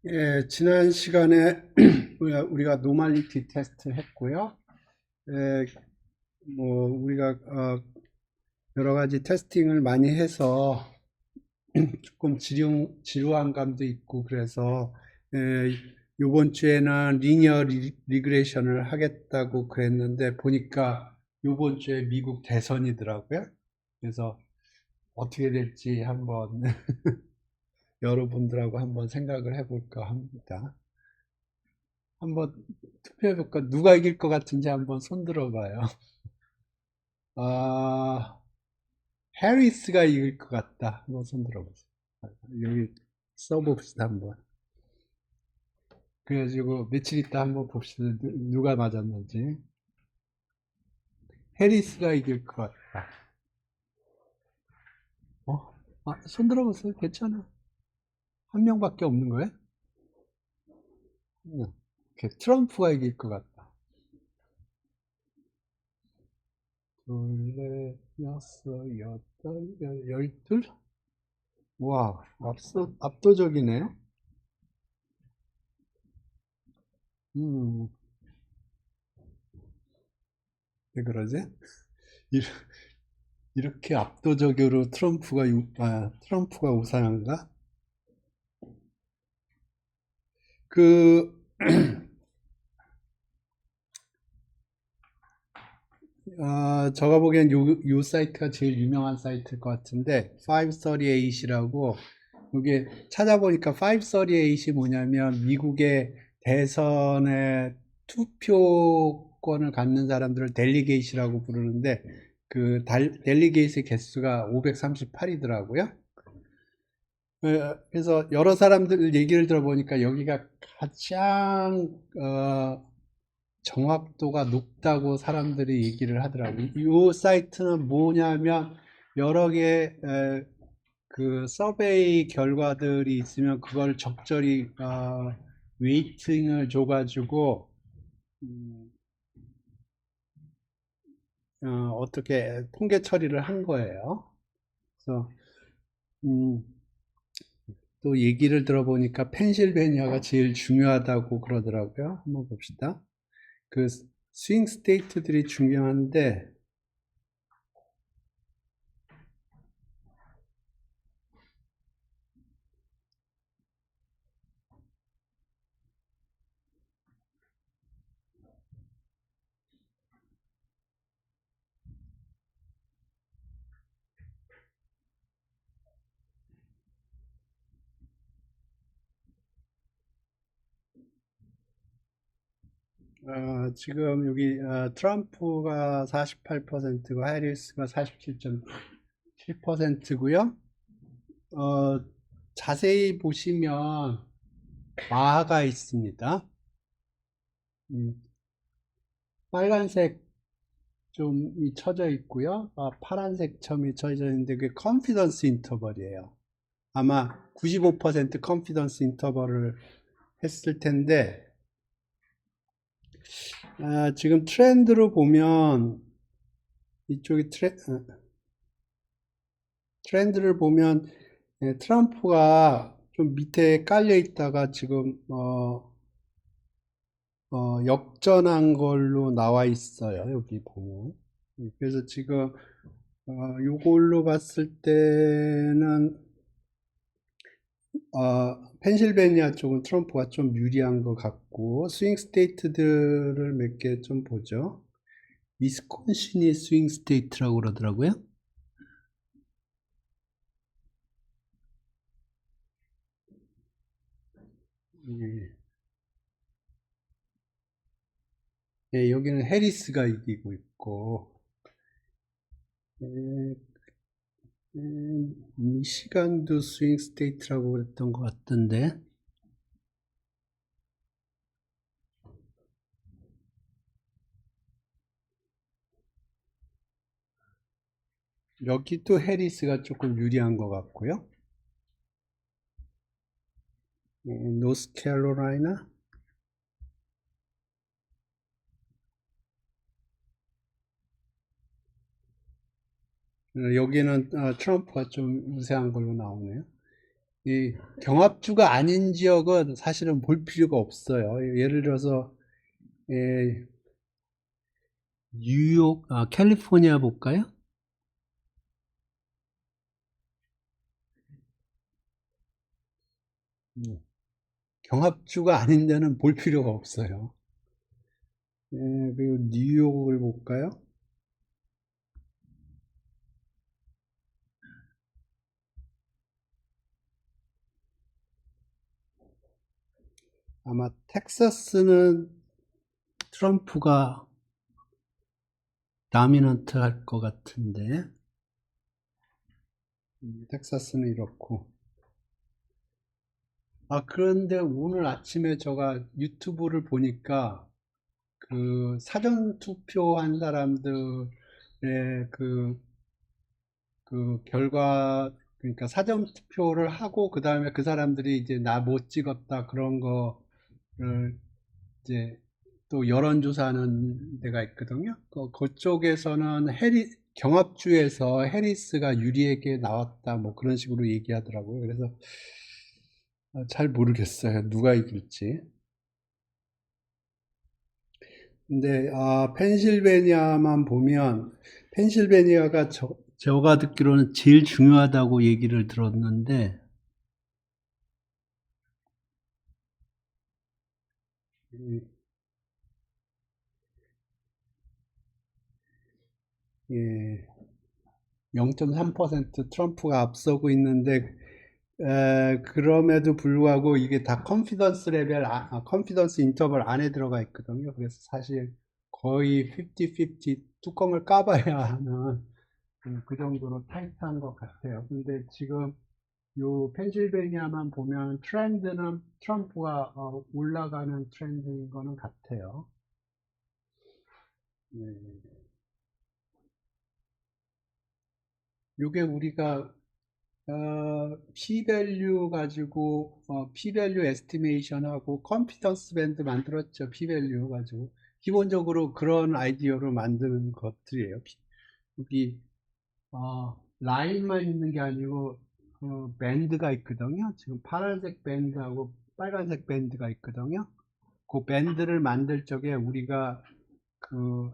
예, 지난 시간에 우리가 노멀리티 테스트 했고요. 예, 우리가 여러 가지 테스팅을 많이 해서 조금 지루한 감도 있고 그래서 예, 이번 주에는 리니어 리그레션을 하겠다고 그랬는데 보니까 이번 주에 미국 대선이더라고요. 그래서 어떻게 될지 한번 여러분들하고 한번 생각을 해볼까 합니다. 한번 투표해볼까? 누가 이길 것 같은지 한번 손 들어봐요. 아, 해리스가 이길 것 같다. 한번 손 들어보세요. 여기 써봅시다, 한번. 그래가지고 며칠 있다 한번 봅시다. 누가 맞았는지. 해리스가 이길 것 같다. 어? 손 들어보세요. 괜찮아. 한 명밖에 없는 거예요? 응. 트럼프가 이길 것 같다. 둘, 넷, 여섯, 여덟, 열둘? 와, 압도적이네요. 음, 왜 그러지? 이렇- 이렇게 압도적으로 트럼프가 우상한가? 그, 제가 보기엔 요 사이트가 제일 유명한 사이트일 것 같은데, 538이라고, 이게 찾아보니까 538이 뭐냐면, 미국의 대선에 투표권을 갖는 사람들을 델리게이시라고 부르는데, 델리게이트의 개수가 538이더라고요. 그래서 여러 사람들 얘기를 들어보니까 여기가 가장 정확도가 높다고 사람들이 얘기를 하더라고요. 이 사이트는 뭐냐면 여러 개 그 서베이 결과들이 있으면 그걸 적절히 웨이팅을 줘가지고 음, 어떻게 통계 처리를 한 거예요. 그래서 음, 또 얘기를 들어보니까 펜실베니아가 제일 중요하다고 그러더라고요. 한번 봅시다. 그 스윙 스테이트들이 중요한데 지금 여기 트럼프가 48%고 해리스가 47.7%고요. 어, 자세히 보시면 마가 있습니다. 음, 빨간색 점이 쳐져 있고요. 파란색 점이 쳐져 있는데 그게 컨피던스 인터벌이에요. 아마 95% 컨피던스 인터벌을 했을 텐데 지금 트렌드로 보면 이쪽이 트렌드를 보면 트럼프가 좀 밑에 깔려 있다가 지금 역전한 걸로 나와 있어요. 여기 보면. 그래서 지금 요걸로 봤을 때는 펜실베니아 쪽은 트럼프가 좀 유리한 것 같고 스윙 스테이트들을 몇 개 좀 보죠. 위스콘신이 스윙 스테이트라고 그러더라고요. 예. 예, 여기는 해리스가 이기고 있고 예, 미시간도 스윙 스테이트라고 그랬던 것 같던데 여기 또 해리스가 조금 유리한 것 같고요. 노스캐롤라이나 여기는 트럼프가 좀 우세한 걸로 나오네요. 이 경합주가 아닌 지역은 사실은 볼 필요가 없어요. 예를 들어서 예, 뉴욕, 캘리포니아 볼까요? 경합주가 아닌 데는 볼 필요가 없어요. 예, 그리고 뉴욕을 볼까요? 아마 텍사스는 트럼프가 다미넌트 할 것 같은데, 텍사스는 이렇고. 그런데 오늘 아침에 제가 유튜브를 보니까 그 사전 투표한 사람들의 그, 그 결과, 그러니까 사전 투표를 하고 그 다음에 그 사람들이 이제 나 못 찍었다 그런 거를 이제 또 여론조사하는 데가 있거든요. 그쪽에서는 경합주에서 해리스가 유리하게 나왔다 뭐 그런 식으로 얘기하더라고요. 그래서 잘 모르겠어요. 누가 이길지. 근데 펜실베니아만 보면 펜실베니아가 제가 듣기로는 제일 중요하다고 얘기를 들었는데 예, 0.3% 트럼프가 앞서고 있는데 그럼에도 불구하고 이게 다 컨피던스 인터벌 안에 들어가 있거든요. 그래서 사실 거의 50-50 뚜껑을 까봐야 하는 그 정도로 타이트한 것 같아요. 근데 지금 요 펜실베니아만 보면 트렌드는 트럼프가 올라가는 트렌드인 거는 같아요. 네. 요게 우리가 p-value 가지고 p-value 에스티메이션하고 컨피던스 밴드 만들었죠. p-value 가지고 기본적으로 그런 아이디어로 만드는 것들이에요. 여기 라인만 있는 게 아니고 밴드가 있거든요. 지금 파란색 밴드하고 빨간색 밴드가 있거든요. 그 밴드를 만들 적에 우리가 그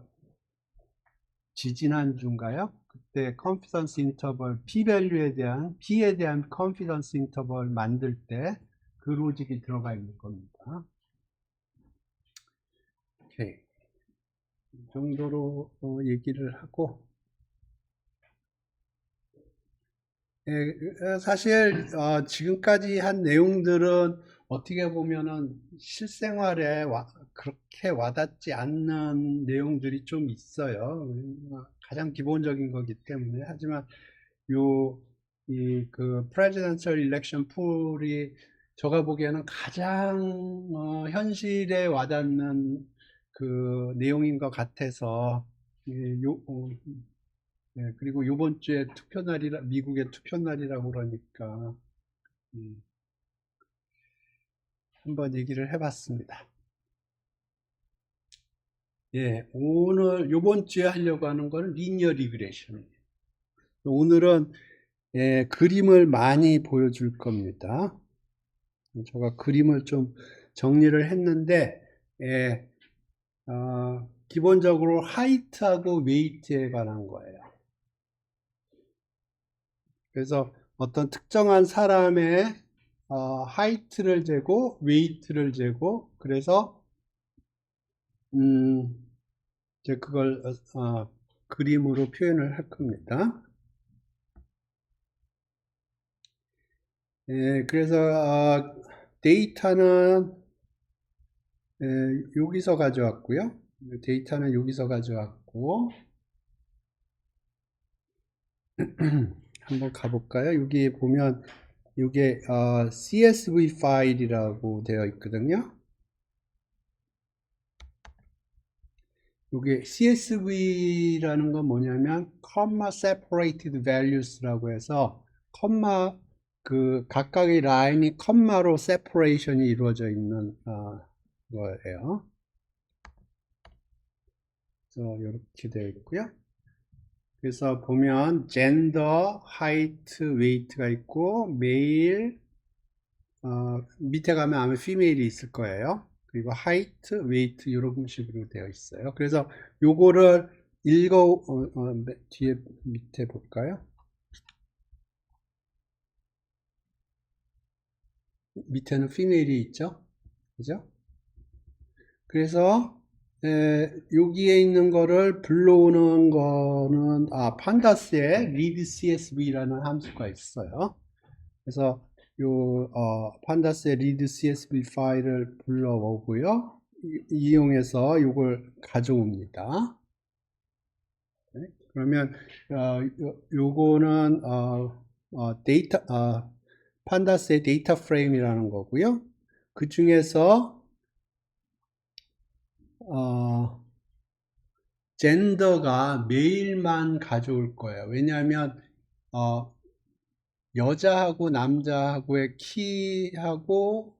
지지난주인가요? 그때 컨피던스 인터벌 P에 대한 컨피던스 인터벌 만들 때 그 로직이 들어가 있는 겁니다. 오케이. 이 정도로 얘기를 하고 사실 지금까지 한 내용들은 어떻게 보면은 실생활에 그렇게 와닿지 않는 내용들이 좀 있어요. 가장 기본적인 거기 때문에. 하지만 그 presidential election pool이 제가 보기에는 가장 현실에 와닿는 그 내용인 것 같아서 그리고 요번 주에 미국의 투표 날이라고 그러니까 음, 한번 얘기를 해봤습니다. 예, 요번 주에 하려고 하는 거는 리니어 리그레션이에요. 오늘은 그림을 많이 보여줄 겁니다. 제가 그림을 좀 정리를 했는데 기본적으로 하이트하고 웨이트에 관한 거예요. 그래서 어떤 특정한 사람의 하이트를 재고 웨이트를 재고 그래서 이제 그걸 그림으로 표현을 할 겁니다. 그래서 데이터는 여기서 가져왔고요. 데이터는 여기서 가져왔고 한번 가볼까요? 여기 보면 이게 CSV 파일이라고 되어 있거든요. 이게 CSV라는 건 뭐냐면 comma separated values라고 해서 컴마 그 각각의 라인이 컴마로 separation이 이루어져 있는 거예요. 그래서 이렇게 되어 있고요. 그래서 보면 gender, height, weight가 있고 male, 밑에 가면 아마 female이 있을 거예요. 그리고 height, weight 이런 식으로 되어 있어요. 그래서 요거를 뒤에 밑에 볼까요? 밑에는 female이 있죠? 그죠? 그래서 여기에 있는 거를 불러오는 거는 판다스에 read csv라는 함수가 있어요. 그래서 판다스의 read csv 파일을 불러오고요. 이용해서 이걸 가져옵니다. 네? 그러면 요거는 판다스의 데이터 프레임이라는 거고요. 그 중에서 젠더가 메일만 가져올 거예요. 왜냐하면 여자하고 남자하고의 키하고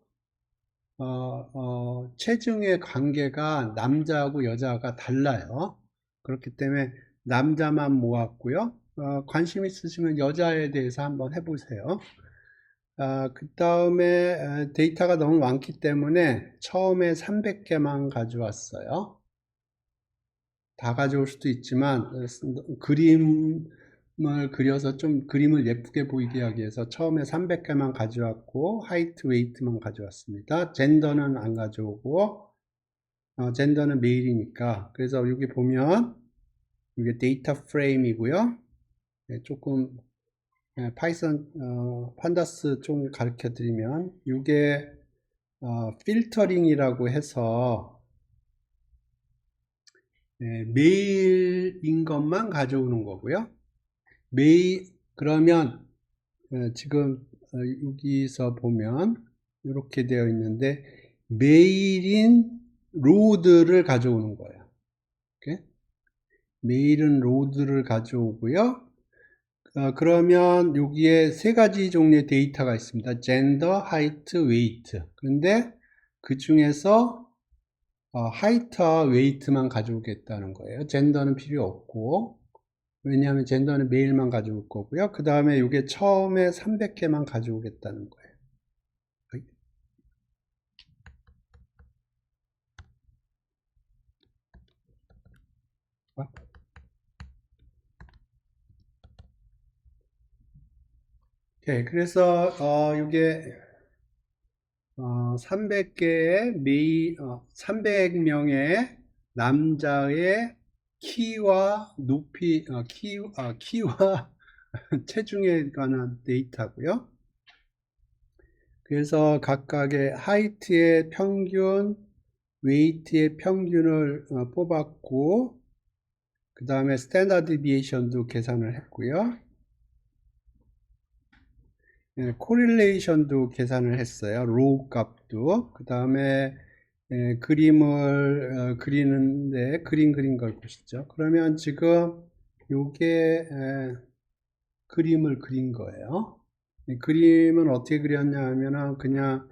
체중의 관계가 남자하고 여자가 달라요. 그렇기 때문에 남자만 모았고요. 관심 있으시면 여자에 대해서 한번 해보세요. 그 다음에 데이터가 너무 많기 때문에 처음에 300개만 가져왔어요. 다 가져올 수도 있지만 그림을 그려서 좀 그림을 예쁘게 보이게 하기 위해서 처음에 300개만 가져왔고 하이트 웨이트만 가져왔습니다. 젠더는 안 가져오고 젠더는 메일이니까. 그래서 여기 보면 이게 데이터 프레임이고요. 조금 파이썬 판다스 좀 가르쳐 드리면 이게 필터링이라고 해서 메일인 것만 가져오는 거고요. 메일 그러면 지금 여기서 보면 이렇게 되어 있는데 메일인 로드를 가져오는 거예요. 이렇게. 메일은 로드를 가져오고요. 그러면 여기에 세 가지 종류의 데이터가 있습니다. 젠더, 하이트, 웨이트. 그런데 그 중에서 하이트와 웨이트만 가져오겠다는 거예요. 젠더는 필요 없고, 왜냐하면 젠더는 메일만 가져올 거고요. 그 다음에 이게 처음에 300개만 가져오겠다는 거예요. 오케이, 그래서 이게 300개의 300명의 남자의 키와 높이, 키와 체중에 관한 데이터고요. 그래서 각각의 하이트의 평균, 웨이트의 평균을 뽑았고, 그 다음에 스탠다드 디비에이션도 계산을 했고요. 코릴레이션도 계산을 했어요. 로우 값도. 그 다음에 그림을 그리는데 그린 걸 보시죠. 그러면 지금 요게 그림을 그린 거예요. 그림은 어떻게 그렸냐 하면은 그냥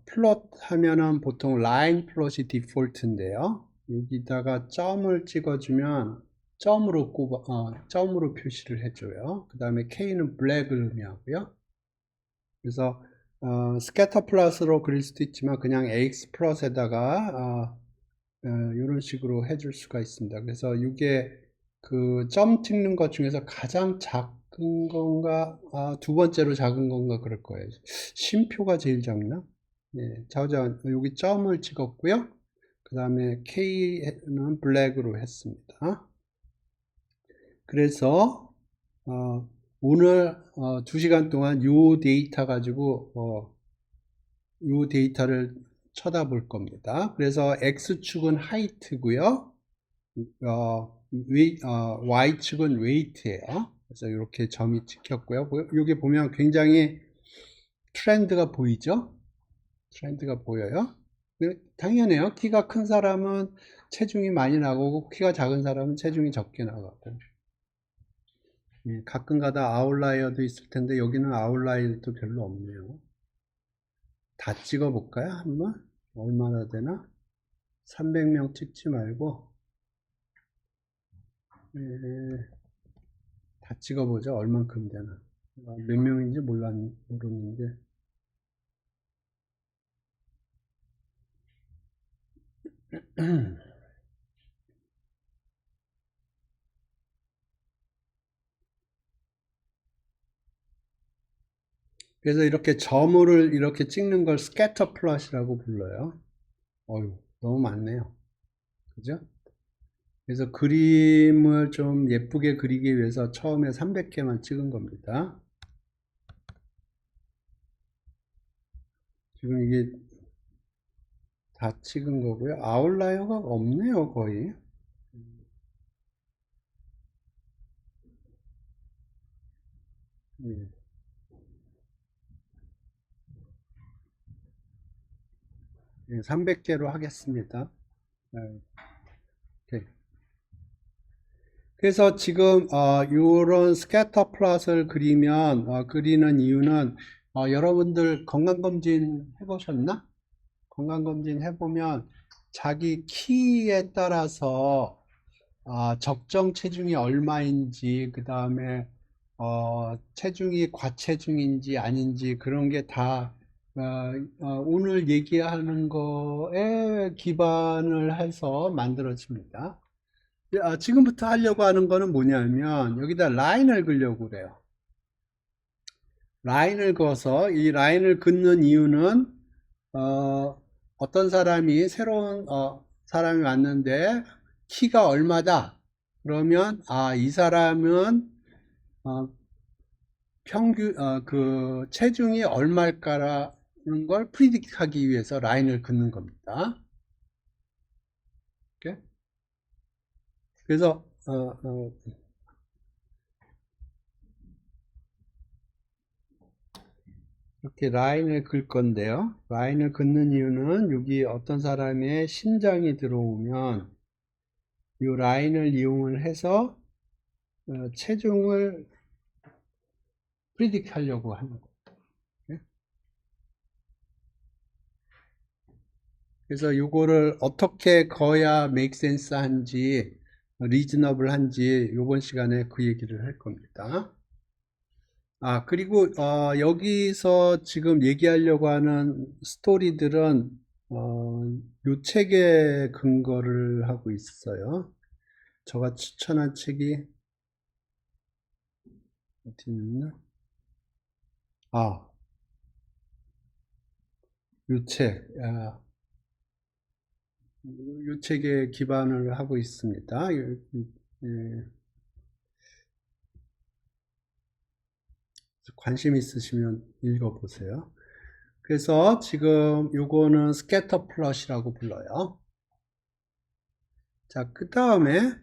플롯 하면은 보통 라인 플롯이 디폴트인데요. 여기다가 점을 찍어주면 점으로 표시를 해줘요. 그 다음에 K는 블랙을 의미하고요. 그래서 스캐터 플롯으로 그릴 수도 있지만 그냥 AX 플롯에다가 이런 식으로 해줄 수가 있습니다. 그래서 이게 그 점 찍는 것 중에서 가장 작은 건가, 두 번째로 작은 건가 그럴 거예요. 쉼표가 제일 작나? 예, 여기 점을 찍었고요. 그 다음에 K는 블랙으로 했습니다. 그래서 오늘 2시간 동안 요 데이터 가지고 요 데이터를 쳐다볼 겁니다. 그래서 X축은 하이트고요. Y축은 웨이트예요. 그래서 이렇게 점이 찍혔고요. 여기 보면 굉장히 트렌드가 보이죠? 트렌드가 보여요. 당연해요. 키가 큰 사람은 체중이 많이 나가고 키가 작은 사람은 체중이 적게 나가고. 가끔 가다 아웃라이어도 있을 텐데 여기는 아웃라이어도 별로 없네요. 다 찍어 볼까요? 한번? 얼마나 되나? 300명 찍지 말고 다 찍어보죠. 얼만큼 되나. 몇 명인지 모르는데 그래서 이렇게 점을 이렇게 찍는 걸 스캐터 플롯이라고 불러요. 어휴, 너무 많네요. 그죠? 그래서 그림을 좀 예쁘게 그리기 위해서 처음에 300개만 찍은 겁니다. 지금 이게 다 찍은 거고요. 아웃라이어가 없네요, 거의. 예, 300개로 하겠습니다. 네, 오케이. 그래서 지금 이런 스캐터 플롯을 그리면 그리는 이유는 여러분들 건강검진 해보셨나? 건강검진 해보면 자기 키에 따라서 적정 체중이 얼마인지 그 다음에 체중이 과체중인지 아닌지 그런 게 다 오늘 얘기하는 거에 기반을 해서 만들어집니다. 지금부터 하려고 하는 거는 뭐냐면 여기다 라인을 그려고 그래요. 라인을 그어서 이 라인을 긋는 이유는 어떤 사람이 새로운 사람이 왔는데 키가 얼마다 그러면 이 사람은 어, 평균 그 체중이 얼마일까라는 걸 프리딕트 하기 위해서 라인을 긋는 겁니다. 이렇게. 그래서 이렇게 라인을 긋을 건데요. 라인을 긋는 이유는 여기 어떤 사람의 심장이 들어오면 이 라인을 이용을 해서 체중을 프리딕트 하려고 하는 거예요. 그래서 이거를 어떻게 그어야 make sense 한지 reasonable 한지 이번 시간에 그 얘기를 할 겁니다. 그리고 여기서 지금 얘기하려고 하는 스토리들은 이 책에 근거를 하고 있어요. 제가 추천한 책이 어디 있나? 이 책, 이 책에 기반을 하고 있습니다. 예, 관심 있으시면 읽어보세요. 그래서 지금 요거는 스캐터 플롯이라고 불러요. 자, 그 다음에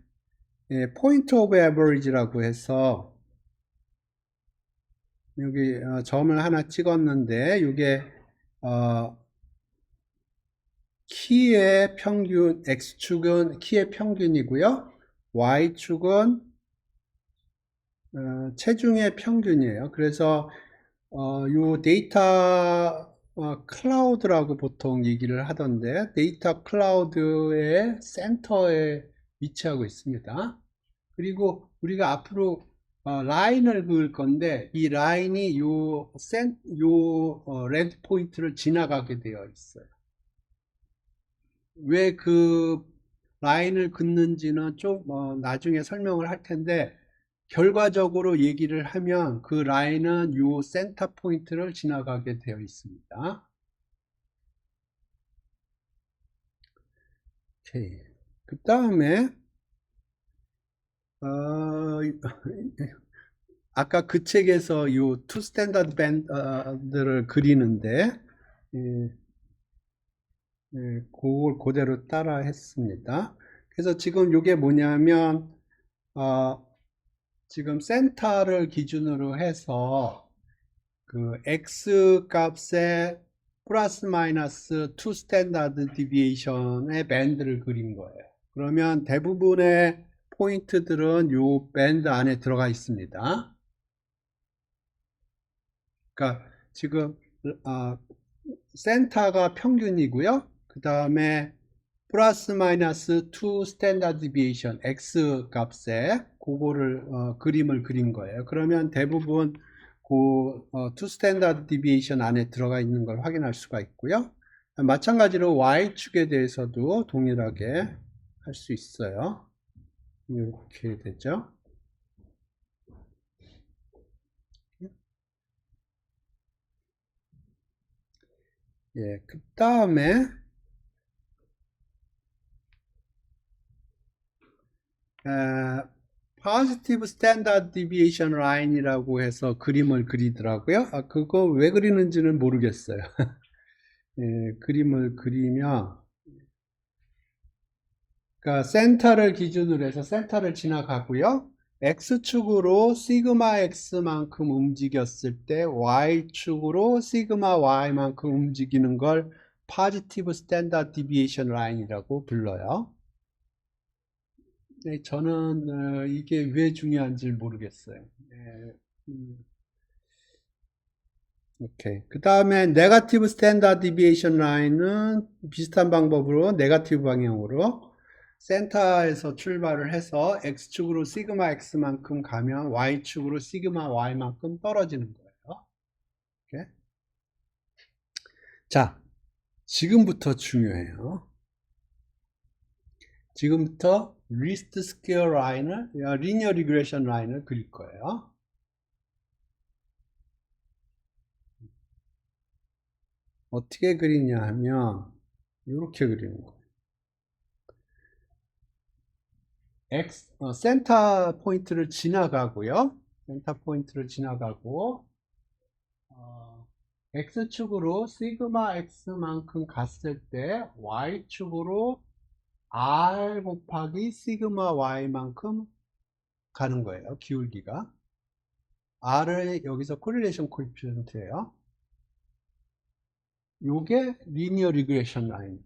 포인트 오브 에버리지라고 해서 여기 점을 하나 찍었는데 이게 키의 평균, X축은 키의 평균이고요. Y축은 체중의 평균이에요. 그래서 요 데이터 클라우드라고 보통 얘기를 하던데 데이터 클라우드의 센터에 위치하고 있습니다. 그리고 우리가 앞으로 라인을 그을 건데 이 라인이 요 레드 포인트를 지나가게 되어 있어요. 왜 그 라인을 긋는지는 좀 나중에 설명을 할 텐데 결과적으로 얘기를 하면 그 라인은 요 센터 포인트를 지나가게 되어 있습니다. 오케이. 그 다음에 아까 그 책에서 요 투 스탠다드 밴드를 그리는데 그걸 그대로 따라 했습니다. 그래서 지금 이게 뭐냐면 지금 센터를 기준으로 해서 그 x 값에 플러스 마이너스 2 스탠다드 디비에이션의 밴드를 그린 거예요. 그러면 대부분의 포인트들은 요 밴드 안에 들어가 있습니다. 그러니까 지금 센터가 평균이고요. 그 다음에 플러스 마이너스 2 스탠다드 디비에이션 x 값에 그거를 그림을 그린 거예요. 그러면 대부분 그 2 스탠다드 디비에이션 안에 들어가 있는 걸 확인할 수가 있고요. 마찬가지로 Y축에 대해서도 동일하게 할 수 있어요. 이렇게 되죠. 예, 그 다음에 Positive Standard Deviation Line이라고 해서 그림을 그리더라고요. 그거 왜 그리는지는 모르겠어요. 예, 그림을 그리며, 그러니까 센터를 기준으로 해서 센터를 지나가고요. X축으로 시그마 X만큼 움직였을 때 Y축으로 시그마 Y만큼 움직이는 걸 Positive Standard Deviation Line이라고 불러요. 네, 저는 이게 왜 중요한지 모르겠어요. 네, 오케이. 그 다음에 네거티브 스탠다드 디비에이션 라인은 비슷한 방법으로 네거티브 방향으로 센터에서 출발을 해서 X축으로 시그마 X만큼 가면 Y축으로 시그마 Y만큼 떨어지는 거예요. 오케이. 자, 지금부터 중요해요. 지금부터 리스트 스퀘어 라인을, 리니어 리그레션 라인을 그릴 거예요. 어떻게 그리냐 하면 이렇게 그리는 거예요. 센터 포인트를 지나가고요. 센터 포인트를 지나가고 X축으로 시그마 X만큼 갔을 때 Y축으로 R 곱하기 시그마 Y만큼 가는 거예요. 기울기가. R을 여기서 코릴레이션 코에피션트예요. 요게 리니어 리그레션 라인.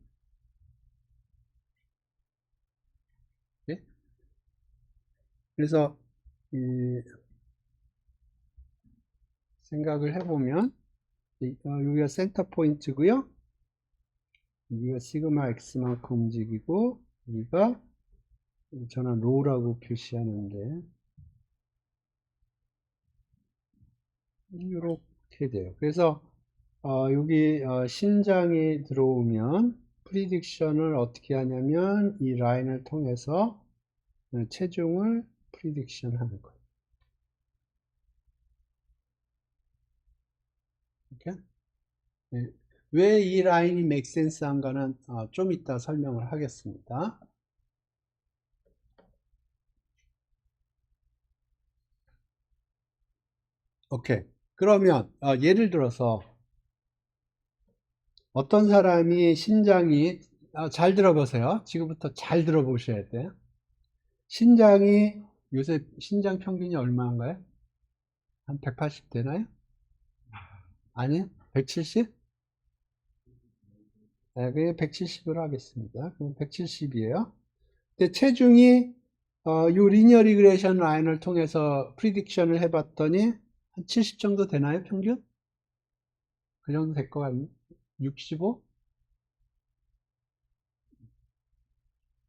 네? 그래서 생각을 해보면 여기가 센터 포인트고요. 여기가 시그마 X만큼 움직이고 여기가 저는 로우라고 표시하는데 이렇게 돼요. 그래서 여기 신장이 들어오면 프리딕션을 어떻게 하냐면 이 라인을 통해서 체중을 프리딕션 하는 거예요. 이렇게? 네. 왜 이 라인이 맥센스한가는 좀 이따 설명을 하겠습니다. 오케이. 그러면 예를 들어서 어떤 사람이 신장이 잘 들어보세요. 지금부터 잘 들어보셔야 돼요. 신장이 요새 신장 평균이 얼마인가요? 한 180 되나요? 아니, 170? 네, 그게 170으로 하겠습니다. 그럼 170이에요. 근데 체중이 요 리니어 리그레이션 라인을 통해서 프리딕션을 해봤더니 한 70 정도 되나요, 평균? 그 정도 될 것 같나요? 65?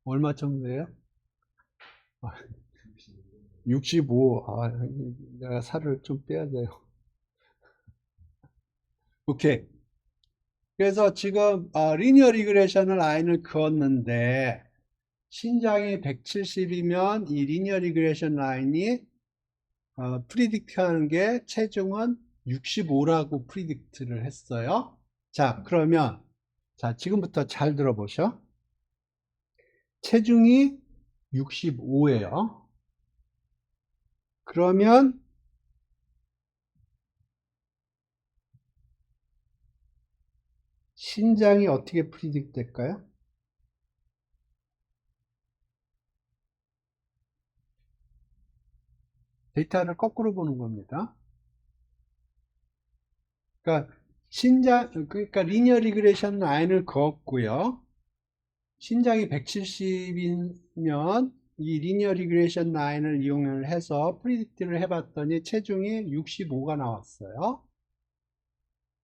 얼마 정도 돼요? 65. 내가 살을 좀 빼야 돼요. 오케이. 그래서 지금 리니어 리그레이션 라인을 그었는데 신장이 170이면 이 리니어 리그레이션 라인이 프리딕트 하는 게 체중은 65라고 프리딕트를 했어요. 자, 그러면 자, 지금부터 잘 들어보셔. 체중이 65예요. 그러면 신장이 어떻게 프리딕트 될까요? 데이터를 거꾸로 보는 겁니다. 그러니까 그러니까 리니어 리그레이션 라인을 그었고요. 신장이 170이면 이 리니어 리그레이션 라인을 이용을 해서 프리딕트를 해봤더니 체중이 65가 나왔어요.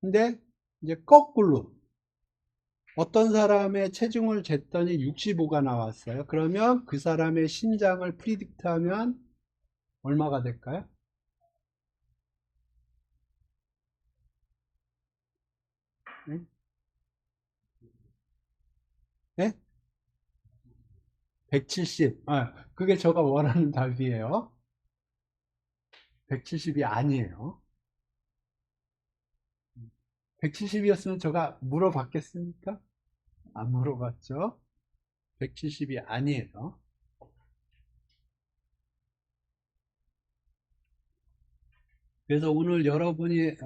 근데 이제 거꾸로 어떤 사람의 체중을 쟀더니 65가 나왔어요. 그러면 그 사람의 신장을 프리딕트하면 얼마가 될까요? 170. 그게 제가 원하는 답이에요. 170이 아니에요. 170이었으면 제가 물어봤겠습니까? 안 물어봤죠? 170이 아니에요. 그래서 오늘 여러분이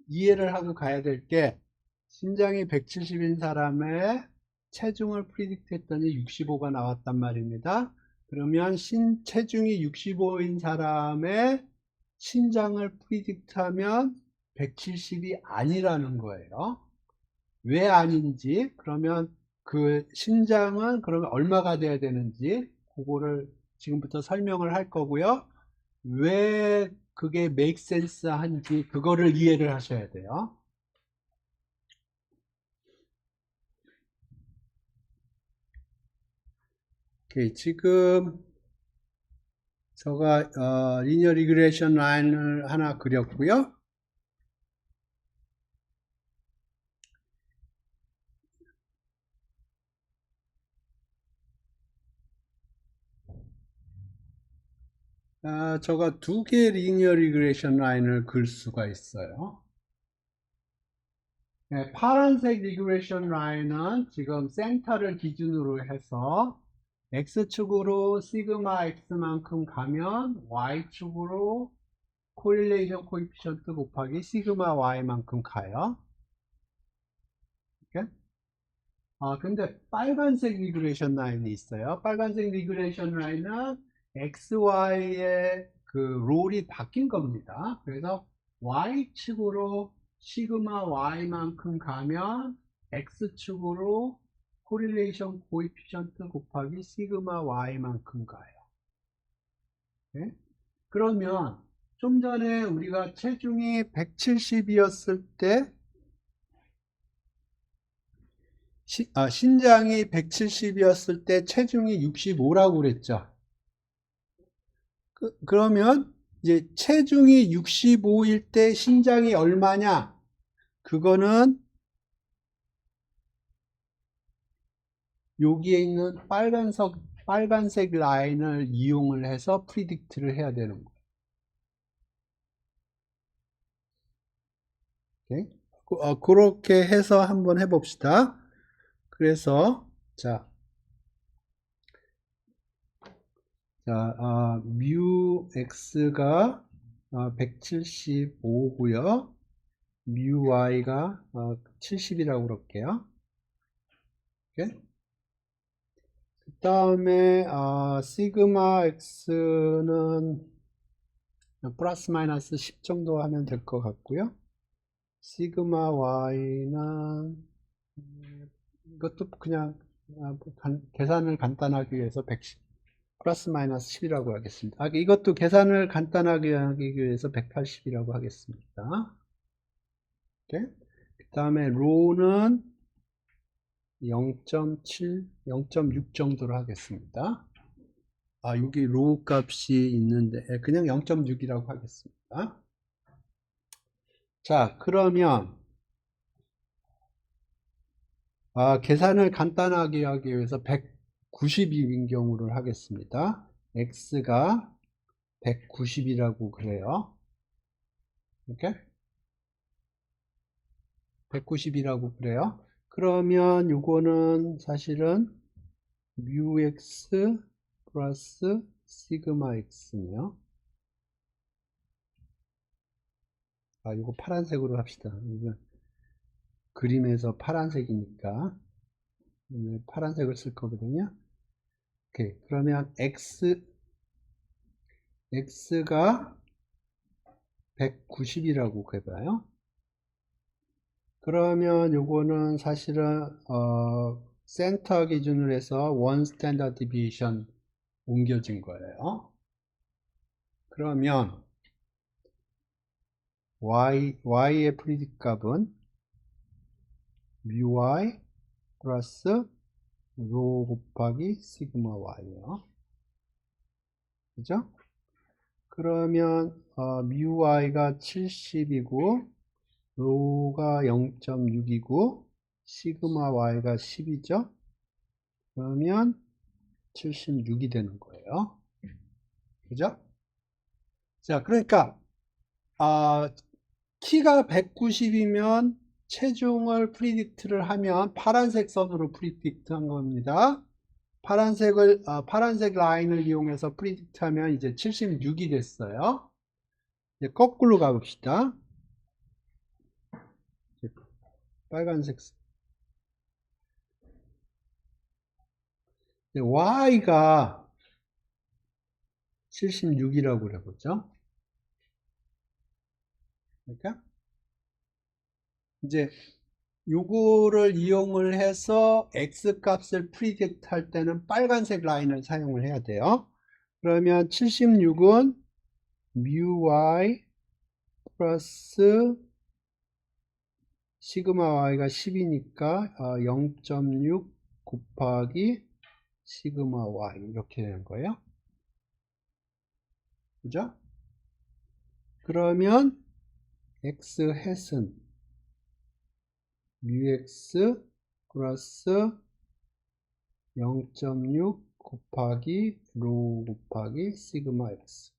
이해를 하고 가야 될 게, 신장이 170인 사람의 체중을 프리딕트 했더니 65가 나왔단 말입니다. 그러면 체중이 65인 사람의 신장을 프리딕트 하면 170이 아니라는 거예요. 왜 아닌지, 그러면 그 신장은 그러면 얼마가 돼야 되는지, 그거를 지금부터 설명을 할 거고요. 왜 그게 make sense 한지, 그거를 이해를 하셔야 돼요. 오케이, 지금 제가 리니어 리그레이션 라인을 하나 그렸고요. 제가 두 개의 리니어 리그레이션 라인을 그릴 수가 있어요. 네, 파란색 리그레이션 라인은 지금 센터를 기준으로 해서 X축으로 시그마 X만큼 가면 Y축으로 코릴레이션 코에피션트 곱하기 시그마 Y만큼 가요. 이렇게? 근데 빨간색 리그레이션 라인이 있어요. 빨간색 리그레이션 라인은 XY의 그 롤이 바뀐 겁니다. 그래서 Y축으로 시그마 Y만큼 가면 X축으로 코릴레이션 코에피션트 곱하기 시그마 Y만큼 가요. 네? 그러면 좀 전에 우리가 체중이 170이었을 때 신장이 170이었을 때 체중이 65라고 그랬죠. 그러면 이제 체중이 65일 때 신장이 얼마냐? 그거는 여기에 있는 빨간색 라인을 이용을 해서 프리딕트를 해야 되는 거예요. 오케이? 그렇게 해서 한번 해봅시다. 그래서 뮤 x가 175고요. 뮤 y가 70이라고 그럴게요. 그 다음에 시그마 x는 플러스 마이너스 10 정도 하면 될 것 같고요. 시그마 y는 이것도 그냥 계산을 간단하게 위해서 110 플러스 마이너스 10이라고 하겠습니다. 이것도 계산을 간단하게 하기 위해서 180이라고 하겠습니다. 그 다음에 로는 0.7, 0.6 정도로 하겠습니다. 여기 로 값이 있는데 그냥 0.6이라고 하겠습니다. 자, 그러면 계산을 간단하게 하기 위해서 190인 경우를 하겠습니다. x가 190이라고 그래요. 이렇게 190이라고 그래요. 그러면 요거는 사실은 뮤 x 플러스 시그마 x네요. 이거 파란색으로 합시다. 이거 그림에서 파란색이니까 파란색을 쓸 거거든요. 오케이. 그러면 x가 190이라고 해봐요. 그러면 요거는 사실은 센터 기준으로 해서 원 스탠다드 디비에이션 옮겨진 거예요. 그러면 y의 프리딕 값은 µy 플러스 로 곱하기 시그마 y예요. 그죠? 그러면 µy가 70이고 로가 0.6이고 시그마 y가 10이죠. 그러면 76이 되는 거예요. 그죠? 자, 그러니까 키가 190이면 체중을 프리딕트를 하면 파란색 선으로 프리딕트 한 겁니다. 파란색 라인을 이용해서 프리딕트 하면 이제 76이 됐어요. 이제 거꾸로 가봅시다. 빨간색. Y가 76이라고 그래보죠. 그러니까 이제 요거를 이용을 해서 X 값을 프리딕트 할 때는 빨간색 라인을 사용을 해야 돼요. 그러면 76은 μy 플러스 시그마 y가 10이니까 0.6 곱하기 시그마 y 이렇게 되는 거예요. 그죠? 그러면 x 햇은 μx 플러스 0.6 곱하기 로 곱하기 시그마 x.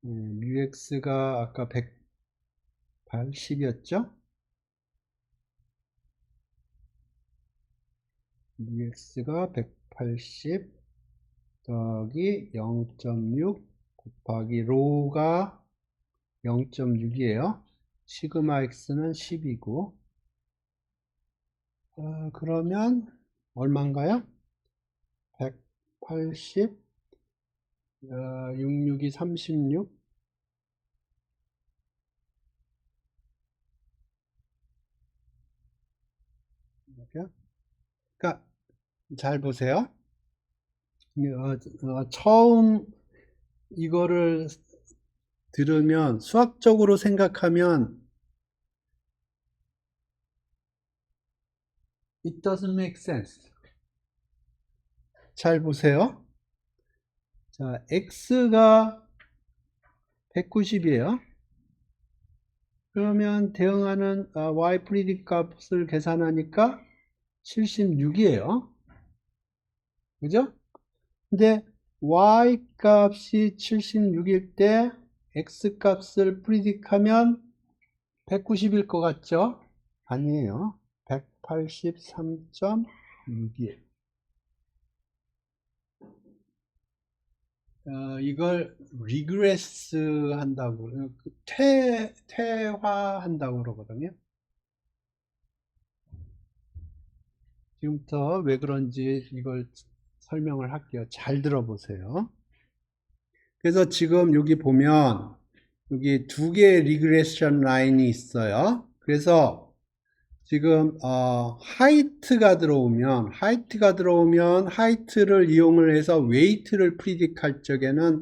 μx가 아까 180이었죠? μx가 180 더하기 0.6 곱하기 로가 0.6이에요. 시그마 x는 10이고 그러면 얼마인가요? 180 66이 36 그러니까 잘 보세요. 처음 이거를 들으면 수학적으로 생각하면 It doesn't make sense. 잘 보세요. 자, x가 190이에요. 그러면 대응하는 y 프리딕 값을 계산하니까 76이에요. 그죠? 근데 y 값이 76일 때 x 값을 프리딕하면 190일 것 같죠? 아니에요. 183.6이에요. 이걸 리그레스 한다고, 퇴화한다고 그러거든요. 지금부터 왜 그런지 이걸 설명을 할게요. 잘 들어보세요. 그래서 지금 여기 보면 여기 두 개의 리그레션 라인이 있어요. 그래서 지금 하이트가 들어오면 하이트를 이용을 해서 웨이트를 프리딕할 적에는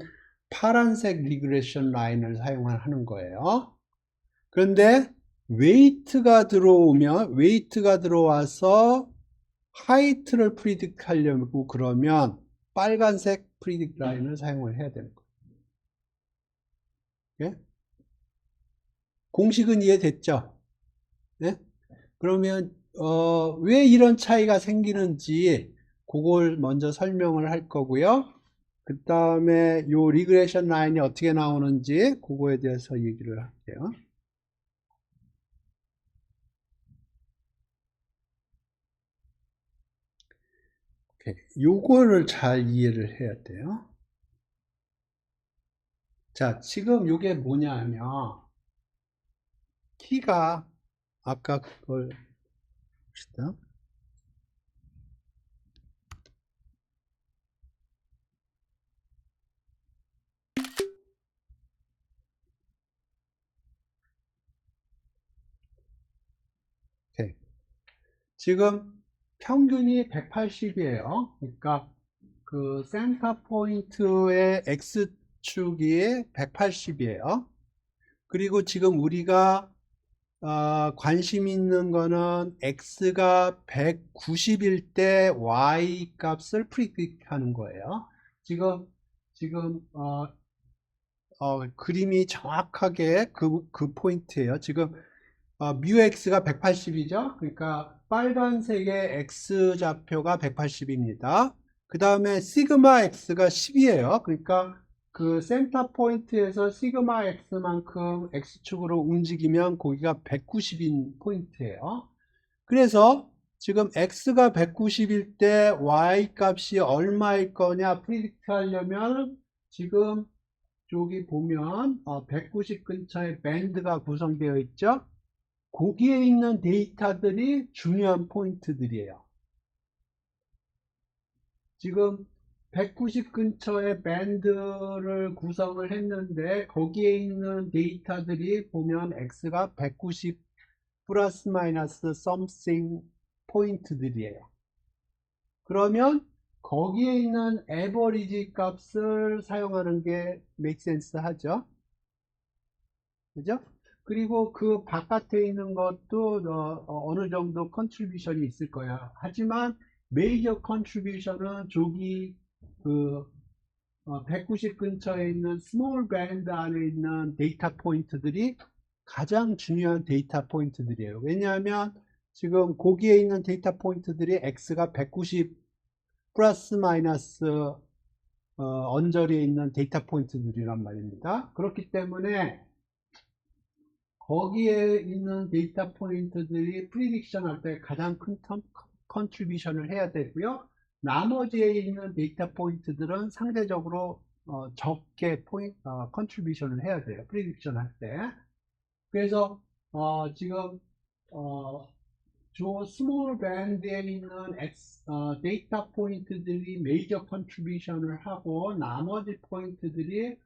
파란색 리그레션 라인을 사용하는 거예요. 그런데 웨이트가 들어와서 하이트를 프리딕하려고 그러면 빨간색 프리딕 라인을 사용을 해야 되는 거예요. 예? 공식은 이해됐죠? 예? 그러면 왜 이런 차이가 생기는지 그걸 먼저 설명을 할 거고요. 그 다음에 요 리그레션 라인이 어떻게 나오는지 그거에 대해서 얘기를 할게요. 요거를 잘 이해를 해야 돼요. 자, 지금 요게 뭐냐면 키가 아까 그걸 봅시다. 지금 평균이 180이에요. 그러니까 그 센터 포인트의 x축이 180이에요. 그리고 지금 우리가 관심 있는 거는 x가 190일 때 y 값을 프리딕하는 거예요. 지금 그림이 정확하게 그 포인트예요. 지금 뮤 x가 180이죠. 그러니까 빨간색의 X좌표가 180입니다. 그 다음에 시그마 X가 10이에요. 그러니까 그 센터 포인트에서 시그마 X만큼 X축으로 움직이면 거기가 190인 포인트예요. 그래서 지금 X가 190일 때 Y 값이 얼마일 거냐 프리딕트 하려면 지금 여기 보면 190 근처에 밴드가 구성되어 있죠. 거기에 있는 데이터들이 중요한 포인트들이에요. 지금 190 근처에 밴드를 구성을 했는데 거기에 있는 데이터들이 보면 X가 190 플러스 마이너스 something 포인트들이에요. 그러면 거기에 있는 에버리지 값을 사용하는 게 make sense 하죠. 그죠? 그리고 그 바깥에 있는 것도 어느 정도 컨트리뷰션이 있을 거야. 하지만 메이저 컨트리뷰션은 저기 그 190 근처에 있는 스몰 밴드 안에 있는 데이터 포인트들이 가장 중요한 데이터 포인트들이에요. 왜냐하면 지금 거기에 있는 데이터 포인트들이 X가 190 플러스 마이너스 언저리에 있는 데이터 포인트들이란 말입니다. 그렇기 때문에 거기에 있는 데이터 포인트들이 프리딕션 할 때 가장 큰 컨트리뷰션을 해야 되고요. 나머지에 있는 데이터 포인트들은 상대적으로 적게 컨트리뷰션을 해야 돼요. 프리딕션 할 때. 그래서 지금 저 스몰 밴드에 있는 데이터 포인트들이 메이저 컨트리뷰션을 하고 나머지 포인트들이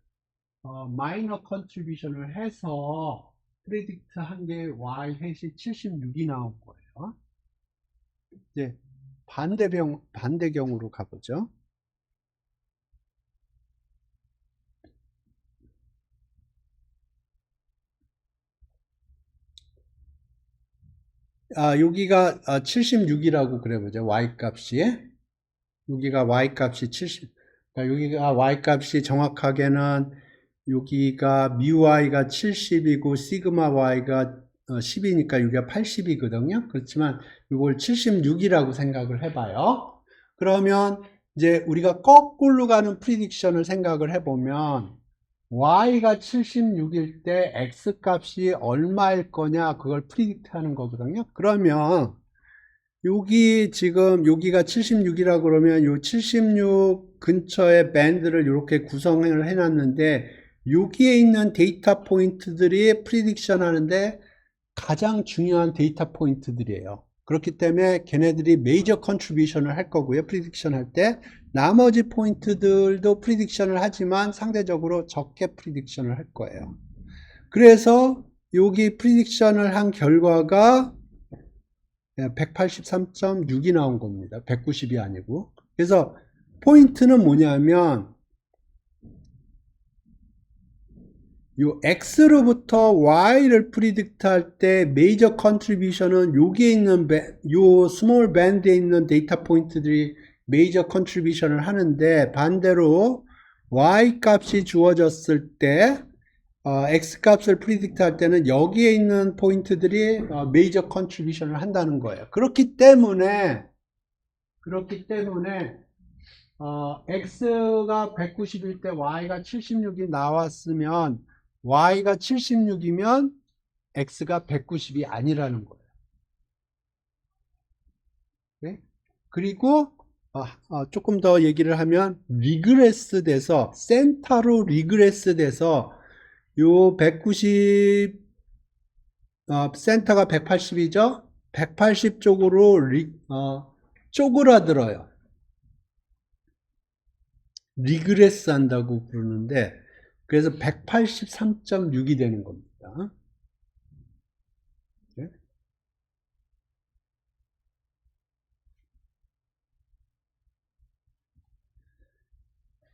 마이너 컨트리뷰션을 해서 프리딕트 한 게 y 햇이 76이 나온 거예요. 이제 반대경우로 가보죠. 여기가 76이라고 그래보죠. y 값이. 여기가 y 값이 70. 그러니까 여기가 y 값이 정확하게는 여기가 μy가 70이고 시그마 y가 10이니까 여기가 80이거든요. 그렇지만 이걸 76이라고 생각을 해봐요. 그러면 이제 우리가 거꾸로 가는 프리딕션을 생각을 해보면 y가 76일 때 x 값이 얼마일 거냐 그걸 프리딕트 하는 거거든요. 그러면 여기 지금 여기가 76이라고 그러면 요 76 근처에 밴드를 이렇게 구성을 해놨는데 여기에 있는 데이터 포인트들이 프리딕션 하는데 가장 중요한 데이터 포인트들이에요. 그렇기 때문에 걔네들이 메이저 컨트리뷰션을 할 거고요. 프리딕션 할 때 나머지 포인트들도 프리딕션을 하지만 상대적으로 적게 프리딕션을 할 거예요. 그래서 여기 프리딕션을 한 결과가 183.6이 나온 겁니다. 190이 아니고. 그래서 포인트는 뭐냐면 요 X로부터 Y를 프리딕트 할 때 메이저 컨트리뷰션은 여기에 있는 요 스몰 밴드에 있는 데이터 포인트들이 메이저 컨트리뷰션을 하는데 반대로 Y 값이 주어졌을 때 X 값을 프리딕트 할 때는 여기에 있는 포인트들이 메이저 컨트리뷰션을 한다는 거예요. 그렇기 때문에 X가 190일 때 Y가 76이 나왔으면 Y가 76이면 X가 190이 아니라는 거예요. 네? 그리고 조금 더 얘기를 하면 리그레스 돼서 센터로 리그레스 돼서 요 190 센터가 180이죠. 180 쪽으로 쪼그라들어요. 리그레스 한다고 부르는데 그래서 183.6이 되는 겁니다. 네?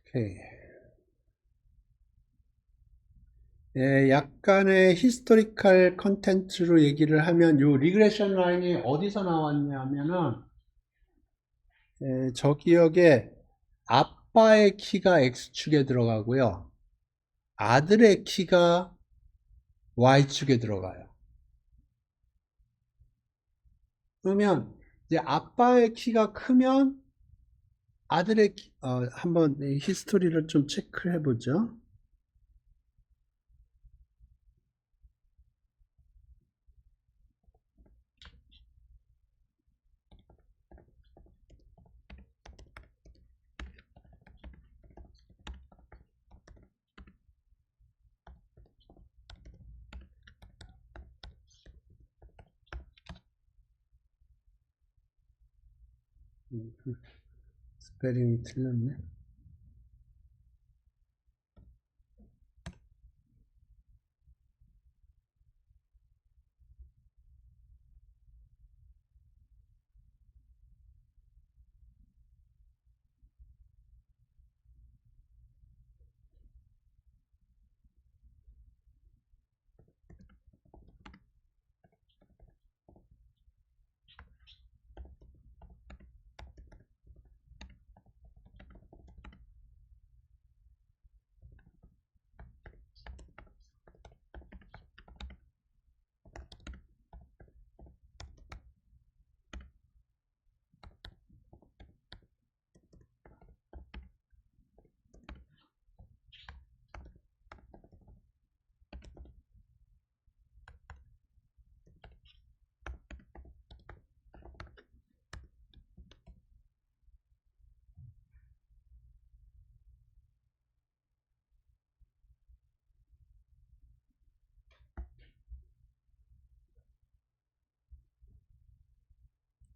오케이. 약간의 히스토리컬 컨텐츠로 얘기를 하면 요 리그레션 라인이 어디서 나왔냐면은 저 기억에 아빠의 키가 X축에 들어가고요. 아들의 키가 Y축에 들어가요. 그러면 이제 아빠의 키가 크면 아들의 한번 이 히스토리를 좀 체크해 보죠. 음, 스페링이 틀렸네.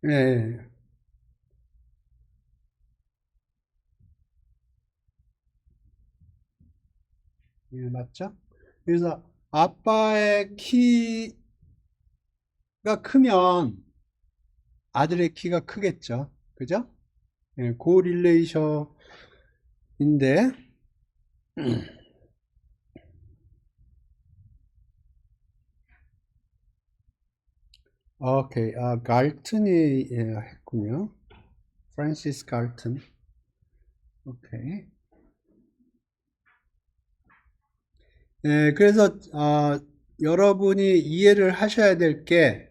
예, 예, 맞죠? 그래서 아빠의 키가 크면 아들의 키가 크겠죠. 그죠? 예, 고릴레이션인데, 오케이, 갈튼이 했군요. 프란시스 갈튼. 오케이. 예, 그래서 여러분이 이해를 하셔야 될 게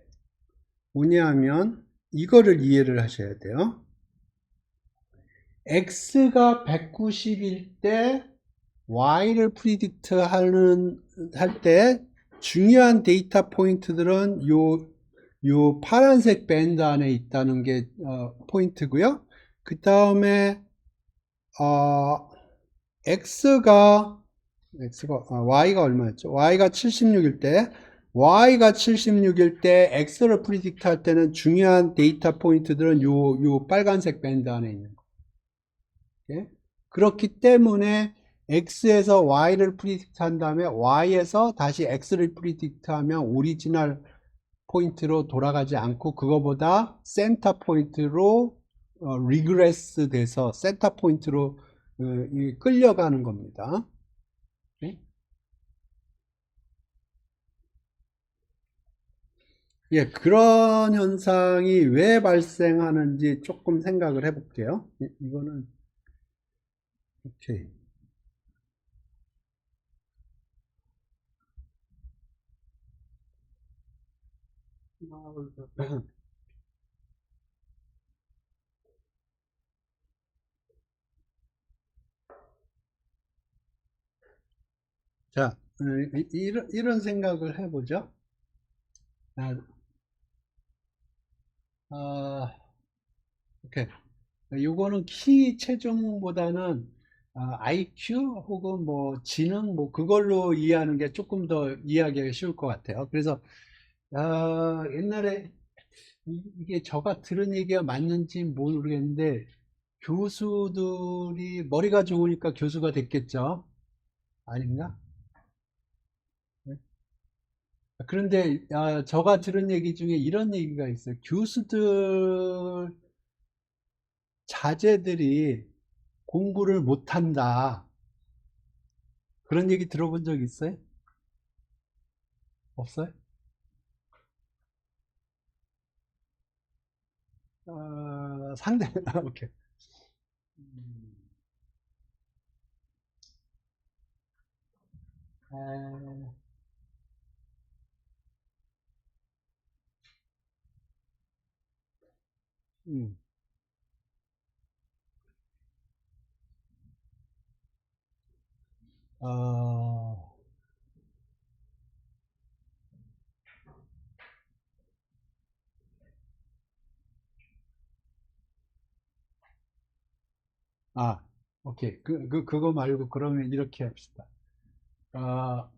뭐냐면 이거를 이해를 하셔야 돼요. x가 190일 때 y를 프리딕트 할 때 중요한 데이터 포인트들은 요 파란색 밴드 안에 있다는 게 포인트고요. 그 다음에 어, y가 얼마였죠? y가 76일 때 x를 프리딕트 할 때는 중요한 데이터 포인트들은 요 빨간색 밴드 안에 있는 거. 예? 그렇기 때문에 x에서 y를 프리딕트 한 다음에 y에서 다시 x를 프리딕트 하면 오리지널 포인트로 돌아가지 않고 그거보다 센터 포인트로 리그레스 돼서 센터 포인트로 끌려가는 겁니다. 예? 예, 그런 현상이 왜 발생하는지 조금 생각을 해볼게요. 이거는 오케이. 자, 이런 생각을 해보죠. 아, 아, 오케이. 요거는 키 체중보다는 IQ 혹은 뭐 지능 뭐 그걸로 이해하는 게 조금 더 이해하기가 쉬울 것 같아요. 그래서 옛날에 이게 저가 들은 얘기가 맞는지 모르겠는데 교수들이 머리가 좋으니까 교수가 됐겠죠. 아닌가? 네. 그런데 저가 들은 얘기 중에 이런 얘기가 있어요. 교수들 자제들이 공부를 못한다. 그런 얘기 들어본 적 있어요? 없어요? 상대, 오케이. 음, 에, 음. 어, 아, 오케이. 그거 말고 그러면 이렇게 합시다. 어,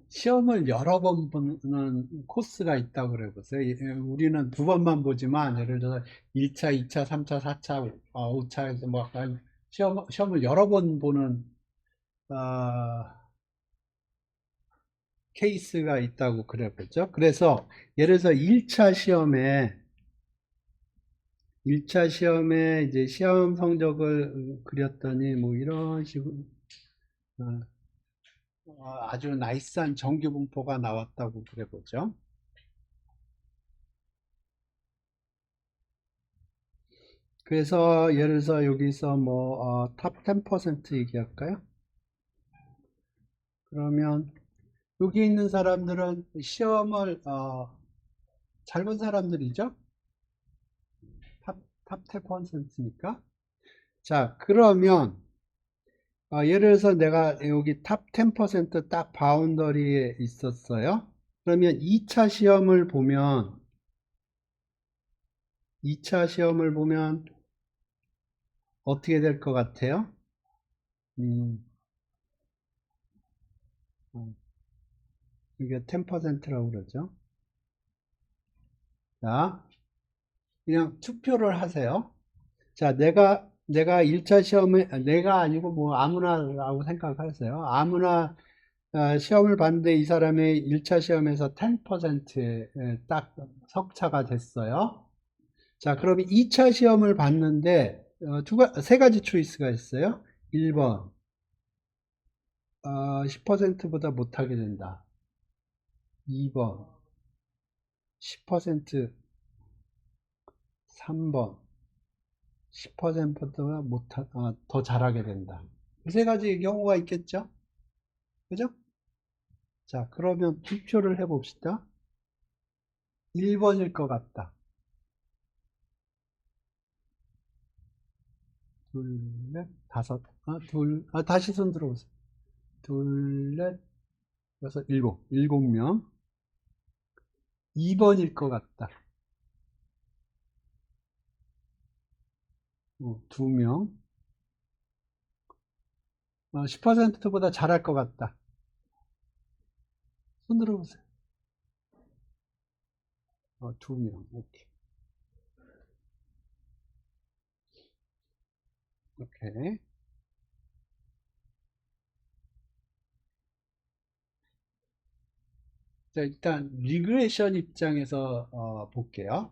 시험을 여러 번 보는 코스가 있다고 그래 보세요. 우리는 두 번만 보지만, 예를 들어서 1차, 2차, 3차, 4차, 5차에서 뭐, 시험을 여러 번 보는, 어, 케이스가 있다고 그래 보죠. 그래서, 예를 들어서 1차 시험에 이제 시험 성적을 그렸더니, 뭐, 이런 식으로, 어, 아주 나이스한 정규 분포가 나왔다고 그래 보죠. 그래서 예를 들어서 여기서 뭐 탑 10% 얘기할까요? 그러면 여기 있는 사람들은 시험을 잘 본 사람들이죠? 탑, 탑 10%니까. 자, 그러면 예를 들어서 내가 여기 탑 10%딱 바운더리에 있었어요. 그러면 2차 시험을 보면 어떻게 될 것 같아요? 음, 어, 이게 10%라고 그러죠. 자, 그냥 투표를 하세요. 자, 내가 1차 시험에, 내가 아니고 뭐 아무나라고 생각하세요. 아무나 시험을 봤는데 이 사람이 1차 시험에서 10%딱 석차가 됐어요. 자, 그러면 2차 시험을 봤는데 세 가지 초이스가 있어요. 1번, 10%보다 못하게 된다. 2번, 10%, 3번, 10%보다 더 잘하게 된다. 그 세 가지 경우가 있겠죠? 그죠? 자, 그러면 투표를 해봅시다. 1번일 것 같다. 둘, 넷, 다섯, 다시 손 들어보세요. 둘, 넷, 여섯, 일곱 명. 2번일 것 같다. 두 명. 10%보다 잘할 것 같다. 손 들어보세요. 두 명. 오케이. 오케이. 자, 일단 리그레션 입장에서 볼게요.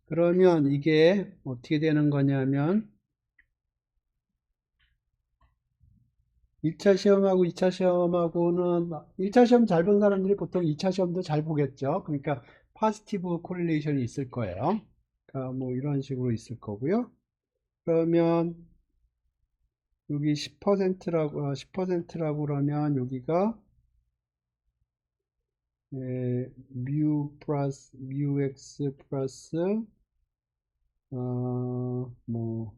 그러면 이게 어떻게 되는 거냐면 1차 시험하고 2차 시험하고는 1차 시험 잘 본 사람들이 보통 2차 시험도 잘 보겠죠. 그러니까 파지티브 코릴레이션이 있을 거예요. 그러니까 뭐 이런 식으로 있을 거고요. 그러면 여기 10%라고 그러면 여기가 뮤 x 플러스 뭐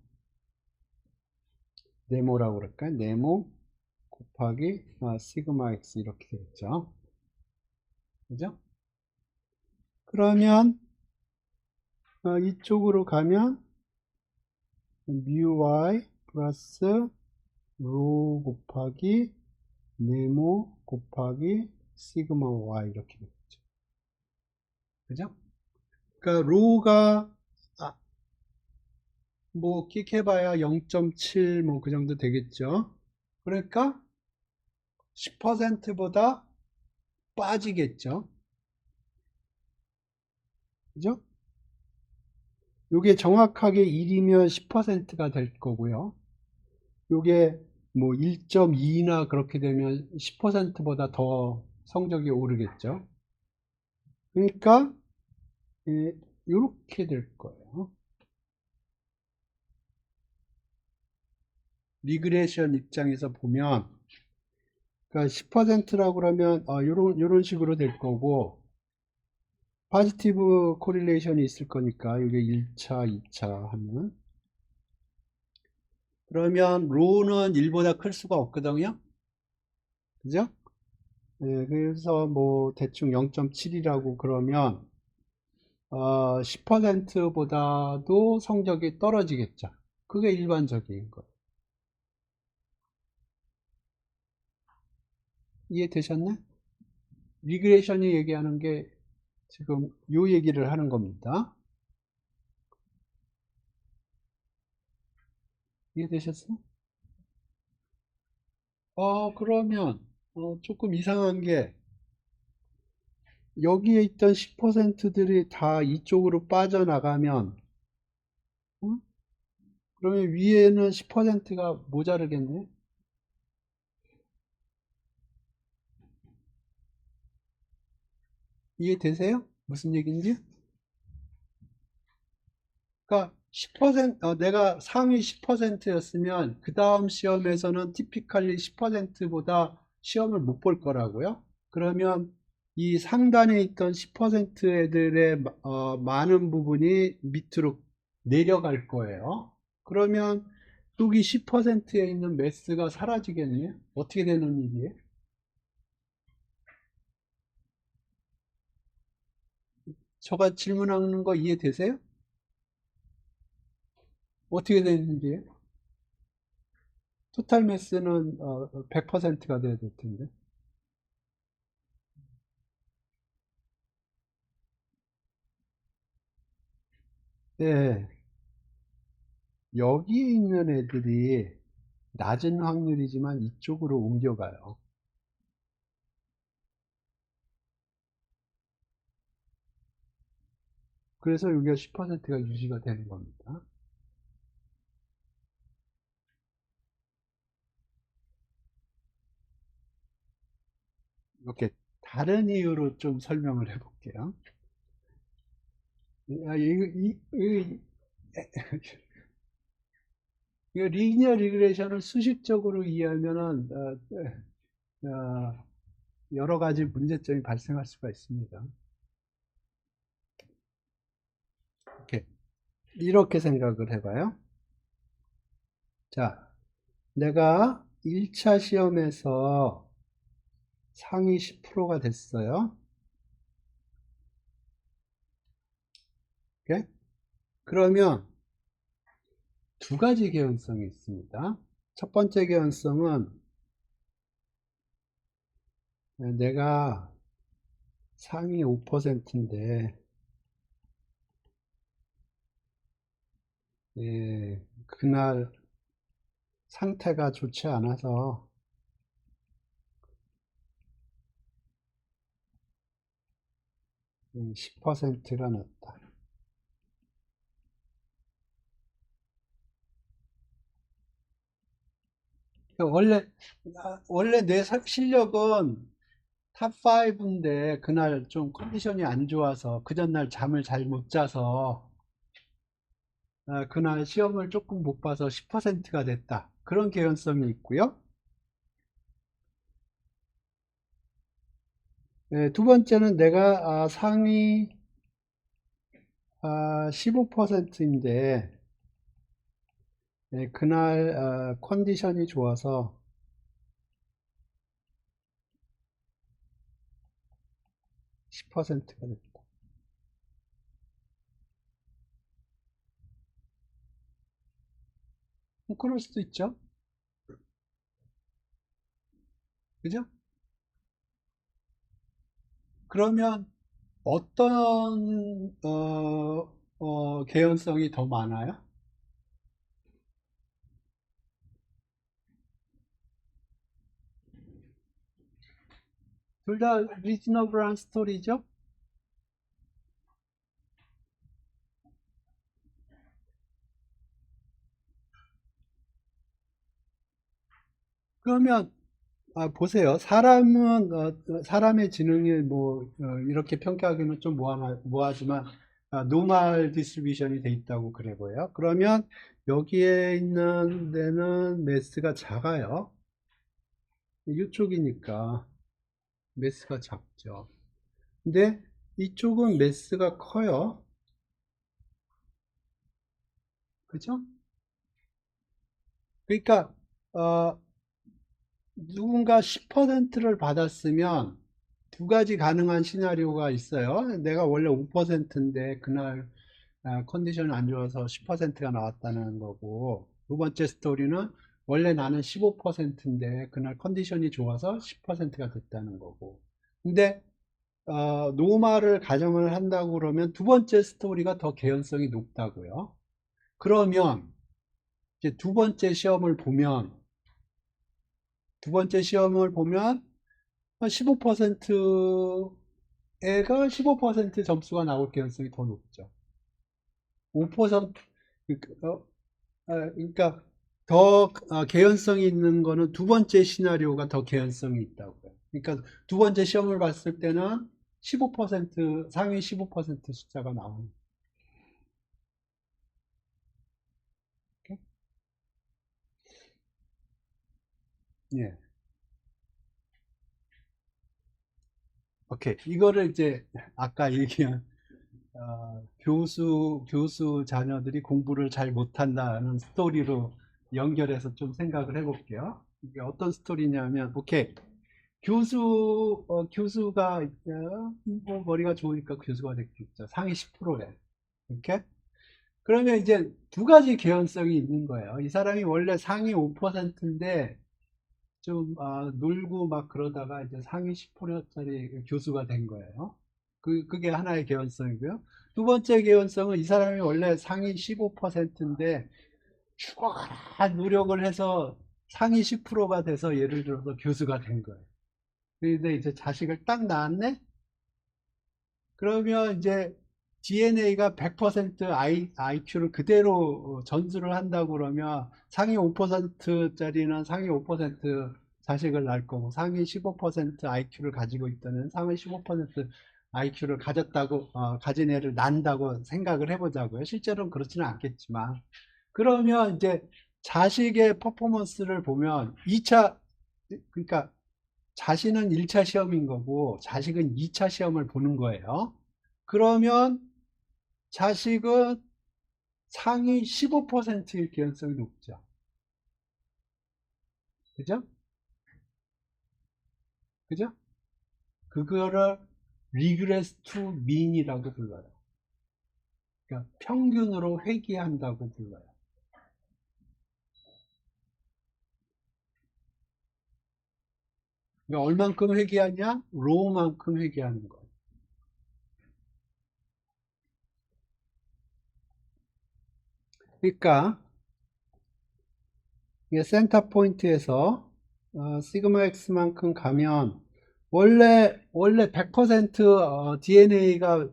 네모라고 그럴까요? 네모 곱하기 시그마 x 이렇게 되겠죠. 그죠? 그러면 이쪽으로 가면 뮤 y 플러스 로 곱하기 네모 곱하기 시그마 y 이렇게 되겠죠. 그죠? 그러니까 로가 뭐 끽해봐야 0.7 뭐 그 정도 되겠죠. 그러니까 10%보다 빠지겠죠. 그죠? 이게 정확하게 1이면 10%가 될 거고요. 이게 뭐 1.2나 그렇게 되면 10%보다 더 성적이 오르겠죠. 그러니까 이렇게 될 거예요. 리그레션 입장에서 보면 그러니까 10%라고 그러면 요런 식으로 될 거고 포지티브 코릴레이션이 있을 거니까 이게 1차, 2차 하면 그러면 로우는 1보다 클 수가 없거든요. 그죠? 네, 그래서 뭐 대충 0.7이라고 그러면 10%보다도 성적이 떨어지겠죠. 그게 일반적인 거예요. 이해되셨네? 리그레이션이 얘기하는 게 지금 요 얘기를 하는 겁니다. 이해되셨어? 그러면 조금 이상한 게 여기에 있던 10%들이 다 이쪽으로 빠져나가면 그러면 위에는 10%가 모자르겠네? 이해되세요? 무슨 얘기인지? 그러니까 10%, 내가 상위 10%였으면 그 다음 시험에서는 티피컬리 10%보다 시험을 못 볼 거라고요. 그러면 이 상단에 있던 10% 애들의 많은 부분이 밑으로 내려갈 거예요. 그러면 여기 10%에 있는 매스가 사라지겠네요. 어떻게 되는 일이에요? 저가 질문하는 거 이해되세요? 어떻게 되는 일이에요? 토탈 매스는 100%가 돼야 될 텐데. 예, 여기에 있는 애들이 낮은 확률이지만 이쪽으로 옮겨가요. 그래서 여기가 10%가 유지가 되는 겁니다. 이렇게 다른 이유로 좀 설명을 해볼게요. 이 리니어 리그레이션을 수식적으로 이해하면은 여러 가지 문제점이 발생할 수가 있습니다. 이렇게 생각을 해봐요. 자, 내가 1차 시험에서 상위 10%가 됐어요. 오케이? 그러면 두 가지 개연성이 있습니다. 첫 번째 개연성은 내가 상위 5%인데 그날 상태가 좋지 않아서 10%가 났다. 원래 내 실력은 탑5인데 그날 좀 컨디션이 안 좋아서 그 전날 잠을 잘 못 자서 그날 시험을 조금 못 봐서 10%가 됐다. 그런 개연성이 있고요. 두 번째는 내가 상위 15%인데 그날 컨디션이 좋아서 10%가 됐다. 그럴 수도 있죠. 그죠? 그러면 어떤 개연성이 더 많아요? 둘 다 리즈너블한 스토리죠? 그러면 보세요. 사람의 지능이 이렇게 평가하기는 좀 뭐하지만, 노멀 디스트리뷰션이 돼 있다고 그래 보여요. 그러면 여기에 있는 데는 매스가 작아요. 이쪽이니까 매스가 작죠. 근데 이쪽은 매스가 커요. 그죠? 그러니까 누군가 10%를 받았으면 두 가지 가능한 시나리오가 있어요. 내가 원래 5%인데 그날 컨디션이 안 좋아서 10%가 나왔다는 거고, 두 번째 스토리는 원래 나는 15%인데 그날 컨디션이 좋아서 10%가 됐다는 거고. 근데 노말을 가정을 한다고 그러면 두 번째 스토리가 더 개연성이 높다고요. 그러면 이제 두 번째 시험을 보면 15% 애가 15% 점수가 나올 가능성이 더 높죠. 5% 그러니까 더 개연성이 있는 거는 두 번째 시나리오가 더 개연성이 있다고요. 그러니까 두 번째 시험을 봤을 때는 15% 상위 15% 숫자가 나오는. 오케이? 예. 오케이. 이거를 이제 아까 얘기한 교수 자녀들이 공부를 잘 못한다는 스토리로 연결해서 좀 생각을 해볼게요. 이게 어떤 스토리냐면, 오케이. 교수가, 뭐 머리가 좋으니까 교수가 됐겠죠. 상위 10%래. 이렇게? 그러면 이제 두 가지 개연성이 있는 거예요. 이 사람이 원래 상위 5%인데 좀 놀고 막 그러다가 이제 상위 10%짜리 교수가 된 거예요. 그게 하나의 개연성이고요. 두 번째 개연성은 이 사람이 원래 상위 15%인데 죽어라 노력을 해서 상위 10%가 돼서 예를 들어서 교수가 된 거예요. 근데 이제 자식을 딱 낳았네? 그러면 이제 DNA가 100% IQ를 그대로 전수를 한다고 그러면 상위 5%짜리는 상위 5% 자식을 낳을 거고 상위 15% IQ를 가지고 있다는 상위 15% IQ를 가진 애를 낳는다고 생각을 해보자고요. 실제로는 그렇지는 않겠지만. 그러면 이제 자식의 퍼포먼스를 보면 2차, 그러니까 자신은 1차 시험인 거고 자식은 2차 시험을 보는 거예요. 그러면 자식은 상위 15%일 개연성이 높죠. 그죠? 그죠? 그거를 regress to mean이라고 불러요. 그러니까 평균으로 회귀한다고 불러요. 그러니까 얼만큼 회귀하냐? 로우만큼 회귀하는 거예요. 그러니까 센터 포인트에서 시그마 x만큼 가면 원래 100% DNA가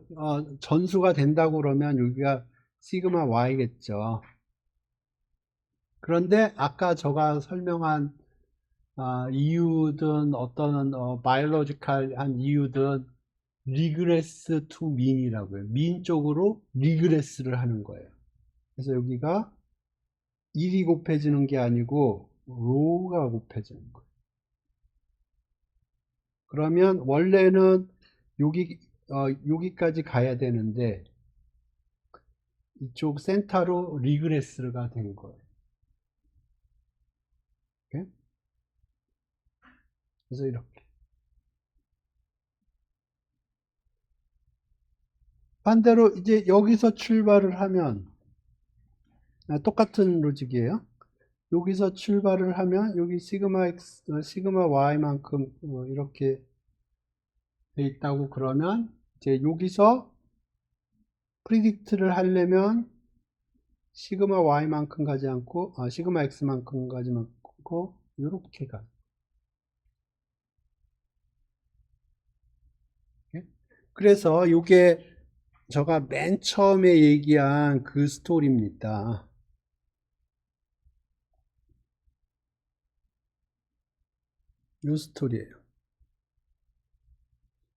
전수가 된다고 그러면 여기가 시그마 y겠죠. 그런데 아까 제가 설명한 이유든 어떤 바이올로지컬한 이유든 리그레스 투 민이라고요. 민 쪽으로 리그레스를 하는 거예요. 그래서 여기가 1이 곱해지는 게 아니고 로우가 곱해지는 거예요. 그러면 원래는 여기까지 가야 되는데 이쪽 센터로 리그레스가 된 거예요. 오케이? 그래서 이렇게. 반대로 이제 여기서 출발을 하면 똑같은 로직이에요. 여기서 출발을 하면 여기 시그마 x, 시그마 y만큼 이렇게 돼 있다고 그러면 이제 여기서 프리딕트를 하려면 시그마 y만큼 가지 않고 시그마 x만큼 가지 않고 이렇게 가. 그래서 이게 제가 맨 처음에 얘기한 그 스토리입니다. 이 스토리예요.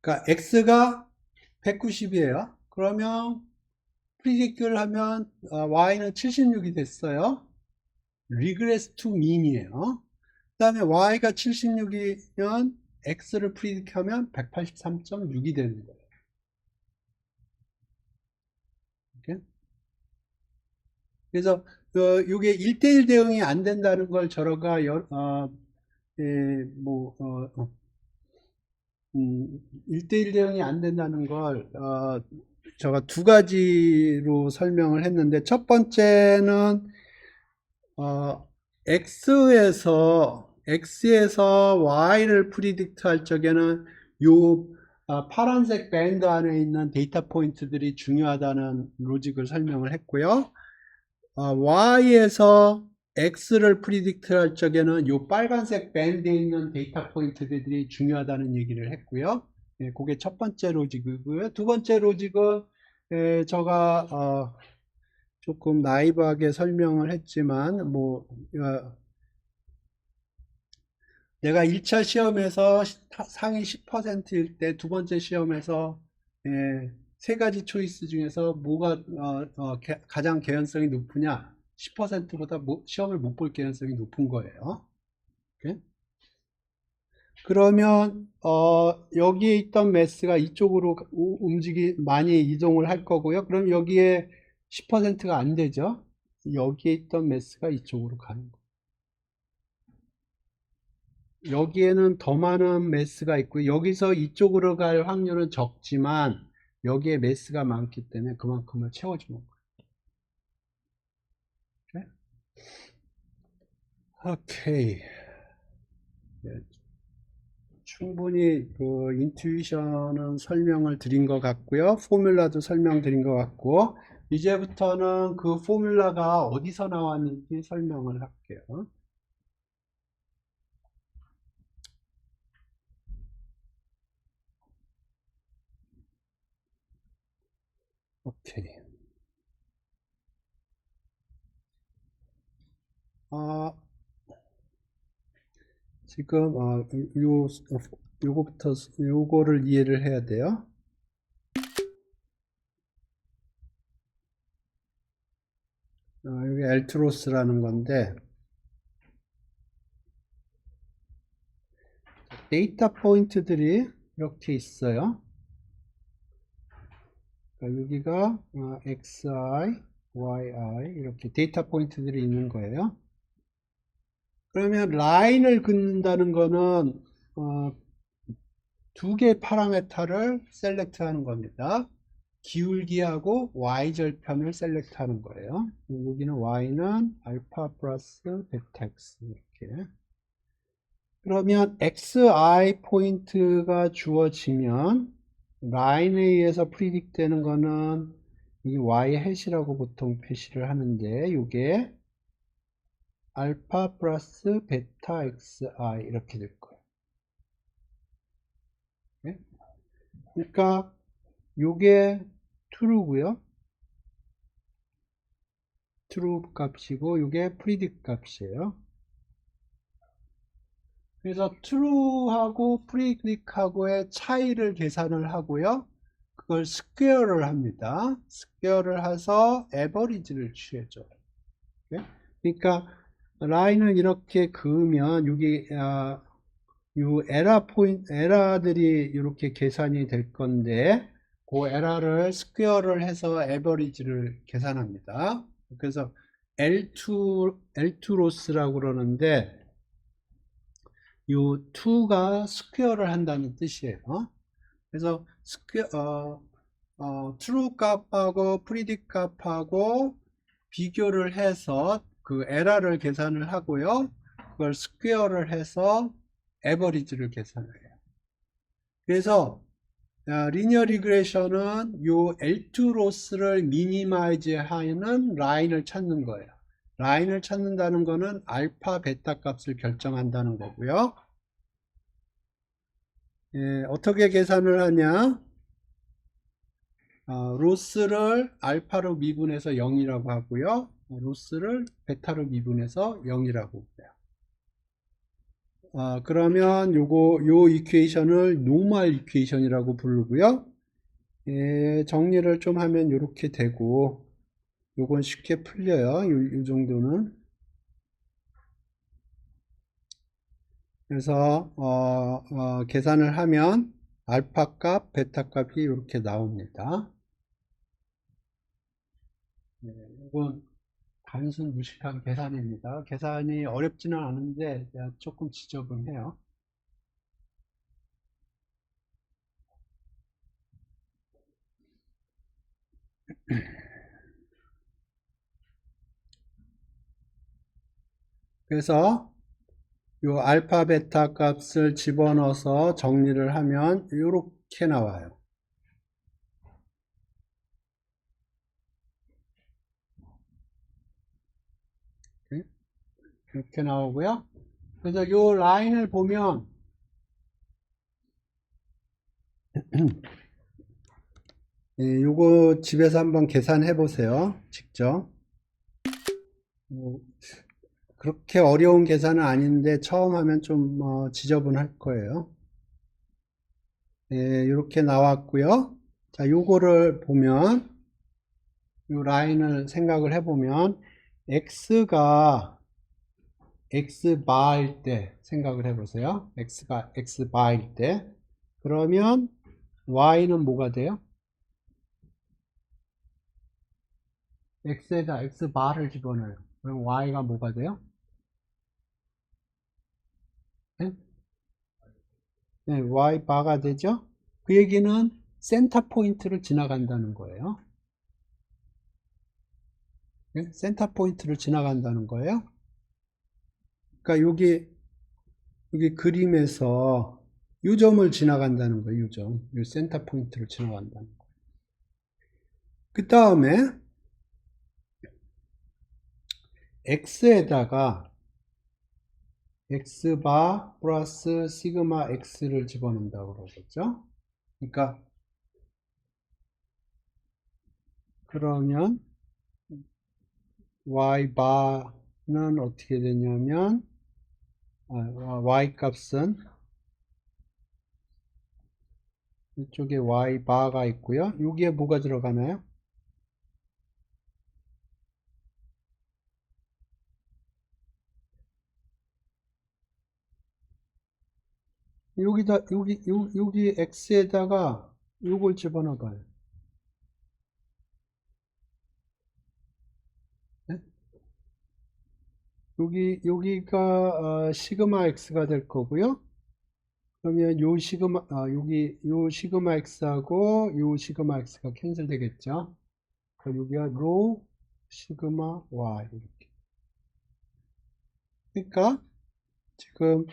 그러니까 x가 190이에요. 그러면 프리딕트를 하면 y는 76이 됐어요. 리그레스 투 민이에요. 그 다음에 y가 76이면 x를 프리딕하면 183.6이 되는 거예요. 그래서 이게 1대1 대응이 안 된다는 걸 저러가 예, 뭐 1대1 대응이 안 된다는 걸 제가 두 가지로 설명을 했는데, 첫 번째는 X에서 Y를 프리딕트 할 적에는 요 파란색 밴드 안에 있는 데이터 포인트들이 중요하다는 로직을 설명을 했고요. Y에서 X를 프리딕트 할 적에는 요 빨간색 밴드에 있는 데이터 포인트들이 중요하다는 얘기를 했고요. 예, 그게 첫 번째 로직이고요. 두 번째 로직은 제가 조금 나이브하게 설명을 했지만, 내가 1차 시험에서 상위 10%일 때 두 번째 시험에서 세 가지 초이스 중에서 뭐가 가장 개연성이 높으냐? 10%보다 시험을 못 볼 개연성이 높은 거예요. 오케이? 그러면 여기에 있던 매스가 이쪽으로 많이 이동을 할 거고요. 그럼 여기에 10%가 안 되죠. 여기에 있던 매스가 이쪽으로 가는 거예요. 여기에는 더 많은 매스가 있고, 여기서 이쪽으로 갈 확률은 적지만 여기에 매스가 많기 때문에 그만큼을 채워주는 거예요. 오케이. 네, 충분히 그 인투이션은 설명을 드린 것 같고요. 포뮬라도 설명드린 것 같고, 이제부터는 그 포뮬라가 어디서 나왔는지 설명을 할게요. 오케이. 지금 요거부터 요거를 이해를 해야 돼요. 여기 엘트로스라는 건데, 데이터 포인트들이 이렇게 있어요. 그러니까 여기가 xi, yi 이렇게 데이터 포인트들이 있는 거예요. 그러면 라인을 긋는다는 거는 두 개의 파라메터를 셀렉트 하는 겁니다. 기울기하고 y절편을 셀렉트 하는 거예요. 여기는 y는 알파 플러스 베타 x 이렇게. 그러면 xi 포인트가 주어지면 라인에 의해서 프리딕 되는 거는 이 y 해시라고 보통 표시를 하는데, 이게 알파 플러스 베타 xi 이렇게 될 거예요. 네? 그러니까 이게 true고요. true 값이고 이게 predict 값이에요. 그래서 true하고 predict하고의 차이를 계산을 하고요. 그걸 스퀘어를 합니다. 스퀘어를 해서 에버리지를 취해줘요. 그러니까 라인을 이렇게 그으면 여기 요 에러들이 이렇게 계산이 될 건데, 그 에러를 스퀘어를 해서 에버리지를 계산합니다. 그래서 L2 로스라고 그러는데, 요 2가 스퀘어를 한다는 뜻이에요. 그래서 true 값하고 predict 값하고 비교를 해서 그 에러를 계산을 하고요. 그걸 스퀘어를 해서 에버리지를 계산해요. 그래서 리니어 리그레션은 요 L2 로스를 미니마이즈 하는 라인을 찾는 거예요. 라인을 찾는다는 거는 알파, 베타 값을 결정한다는 거고요. 어떻게 계산을 하냐? 로스를 알파로 미분해서 0이라고 하고요. 로스를 베타로 미분해서 0이라고 해요. 그러면 요 이퀘이션을 노멀 이퀘이션이라고 부르고요. 정리를 좀 하면 이렇게 되고, 요건 쉽게 풀려요. 요 정도는. 그래서 계산을 하면 알파 값, 베타 값이 이렇게 나옵니다. 이건 단순 무식한 계산입니다. 계산이 어렵지는 않은데 조금 지저분해요. 그래서 요 알파 베타 값을 집어넣어서 정리를 하면 이렇게 나와요. 이렇게 나오고요. 그래서 요 라인을 보면 요거 집에서 한번 계산해 보세요. 직접. 그렇게 어려운 계산은 아닌데 처음 하면 좀 지저분할 거예요. 이렇게 나왔고요. 자, 요거를 보면 요 라인을 생각을 해보면 x가 x바일 때 생각을 해보세요. x가 x바일 때 그러면 y는 뭐가 돼요? x에다 x바를 집어넣어요. 그럼 y가 뭐가 돼요? 네? 네, y바가 되죠? 그 얘기는 센터 포인트를 지나간다는 거예요. 네? 센터 포인트를 지나간다는 거예요. 그러니까 여기 그림에서 요 점을 지나간다는 거예요. 요 점. 요 센터 포인트를 지나간다는 거예요. 그 다음에 x에다가 x바 플러스 시그마 x를 집어넣는다고 그러겠죠. 그러니까 그러면 y바는 어떻게 되냐면 y 값은 이쪽에 y바가 있고요. 여기에 뭐가 들어가나요? 여기 x에다가 요걸 집어넣어 봐요. 네? 여기가 시그마 x가 될 거고요. 그러면 요 시그마 요 시그마 x하고 요 시그마 x가 캔슬 되겠죠. 그럼 여기가 로 시그마 y 이렇게. 그러니까 지금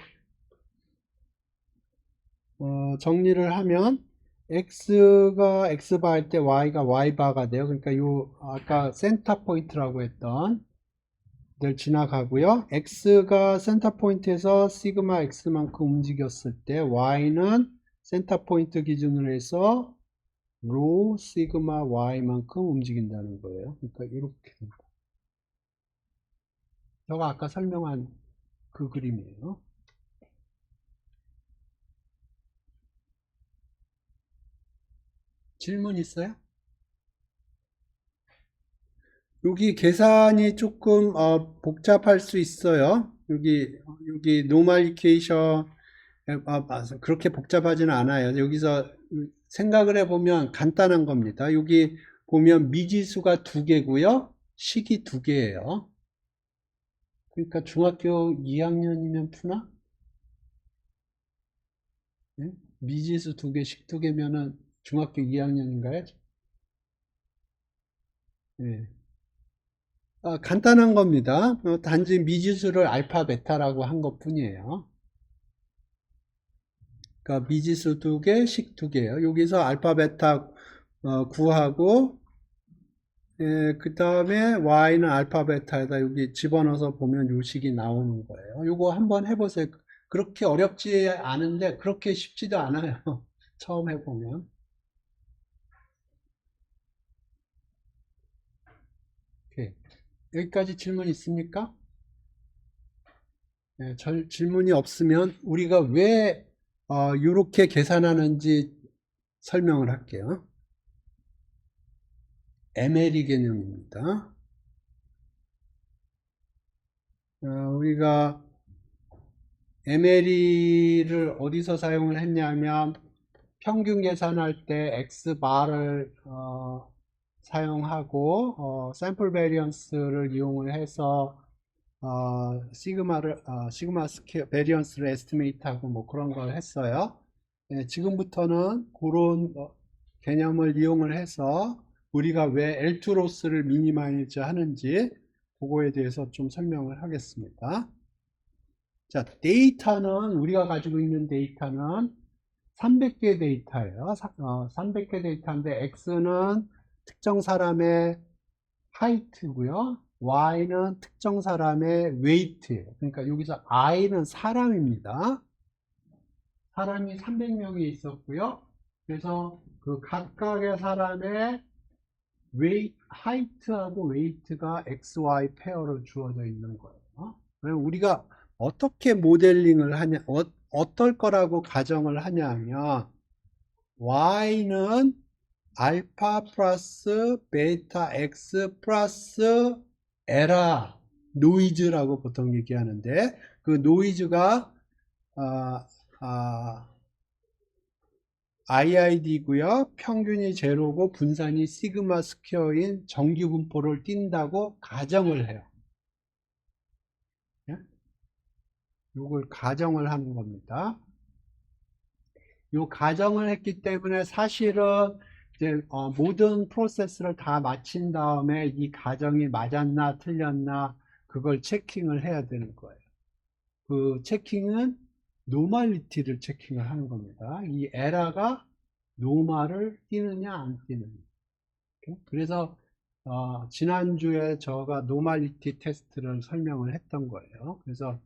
정리를 하면 x가 x바 할 때 y가 y바가 돼요. 그러니까 요 아까 센터 포인트라고 했던 들 지나가고요. x가 센터 포인트에서 시그마 x만큼 움직였을 때 y는 센터 포인트 기준으로 해서 로 시그마 y만큼 움직인다는 거예요. 그러니까 이렇게 됩니다. 제가 아까 설명한 그 그림이에요. 질문 있어요? 여기 계산이 조금 복잡할 수 있어요. 여기 노멀리케이션 그렇게 복잡하지는 않아요. 여기서 생각을 해보면 간단한 겁니다. 여기 보면 미지수가 두 개고요. 식이 두 개예요. 그러니까 중학교 2학년이면 푸나? 예? 미지수 두 개, 식 두 개면은 중학교 2학년인가요? 예. 간단한 겁니다. 단지 미지수를 알파, 베타라고 한 것 뿐이에요. 그러니까 미지수 두 개, 식 두 개예요. 여기서 알파, 베타 구하고 그 다음에 y는 알파, 베타에다 여기 집어넣어서 보면 요 식이 나오는 거예요. 요거 한번 해보세요. 그렇게 어렵지 않은데 그렇게 쉽지도 않아요. 처음 해보면. 오케이. 여기까지 질문 있습니까? 네, 질문이 없으면 우리가 왜 이렇게 계산하는지 설명을 할게요. 에메리 개념입니다. 우리가 에메리를 어디서 사용을 했냐면 평균 계산할 때 x바를 사용하고 샘플 베리언스를 이용을 해서 시그마 스퀘어 베리언스를 에스티메이트하고 뭐 그런 걸 했어요. 예, 지금부터는 그런 개념을 이용을 해서 우리가 왜 L2 로스를 미니마이즈 하는지 그거에 대해서 좀 설명을 하겠습니다. 자, 데이터는 우리가 가지고 있는 데이터는 300개 데이터예요. 300개 데이터인데 X는 특정 사람의 하이트고요. Y는 특정 사람의 웨이트예요. 그러니까 여기서 I는 사람입니다. 사람이 300명이 있었고요. 그래서 그 각각의 사람의 하이트하고 웨이트가 XY 페어로 주어져 있는 거예요. 그럼 우리가 어떻게 모델링을 하냐, 어떨 거라고 가정을 하냐면, Y는 알파 플러스 베타 X 플러스 에라 노이즈라고 보통 얘기하는데, 그 노이즈가 아, IID고요. 평균이 제로고 분산이 시그마 스퀘어인 정규 분포를 띈다고 가정을 해요. 예? 이걸 가정을 하는 겁니다. 이 가정을 했기 때문에 사실은 이제 모든 프로세스를 다 마친 다음에 이 가정이 맞았나 틀렸나 그걸 체킹을 해야 되는 거예요. 그 체킹은 노멀리티를 체킹을 하는 겁니다. 이 에러가 노멀을 띄느냐 안 띄느냐. 그래서 지난주에 제가 노멀리티 테스트를 설명을 했던 거예요. 그래서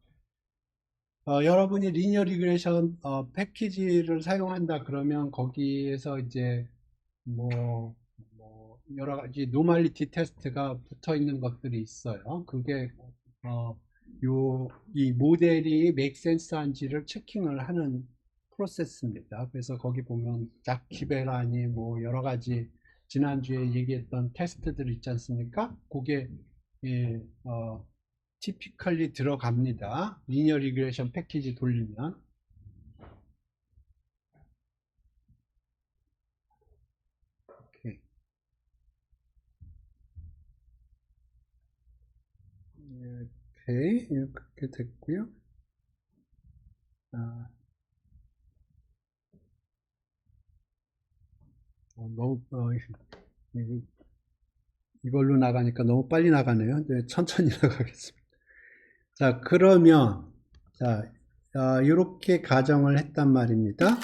여러분이 리니어 리그레이션 패키지를 사용한다 그러면 거기에서 이제 뭐 여러 가지 노멀리티 테스트가 붙어 있는 것들이 있어요. 그게 이 모델이 make sense 한지를 체킹을 하는 프로세스입니다. 그래서 거기 보면 짝키베라니 뭐 여러 가지 지난주에 얘기했던 테스트들 있지 않습니까? 그게 예, typically 들어갑니다. 리니어 리그레이션 패키지 돌리면. 오케이. 오케이. 이렇게 됐고요. 너무 이걸로 나가니까 너무 빨리 나가네요. 네, 천천히 나가겠습니다. 자, 그러면 자, 이렇게 가정을 했단 말입니다.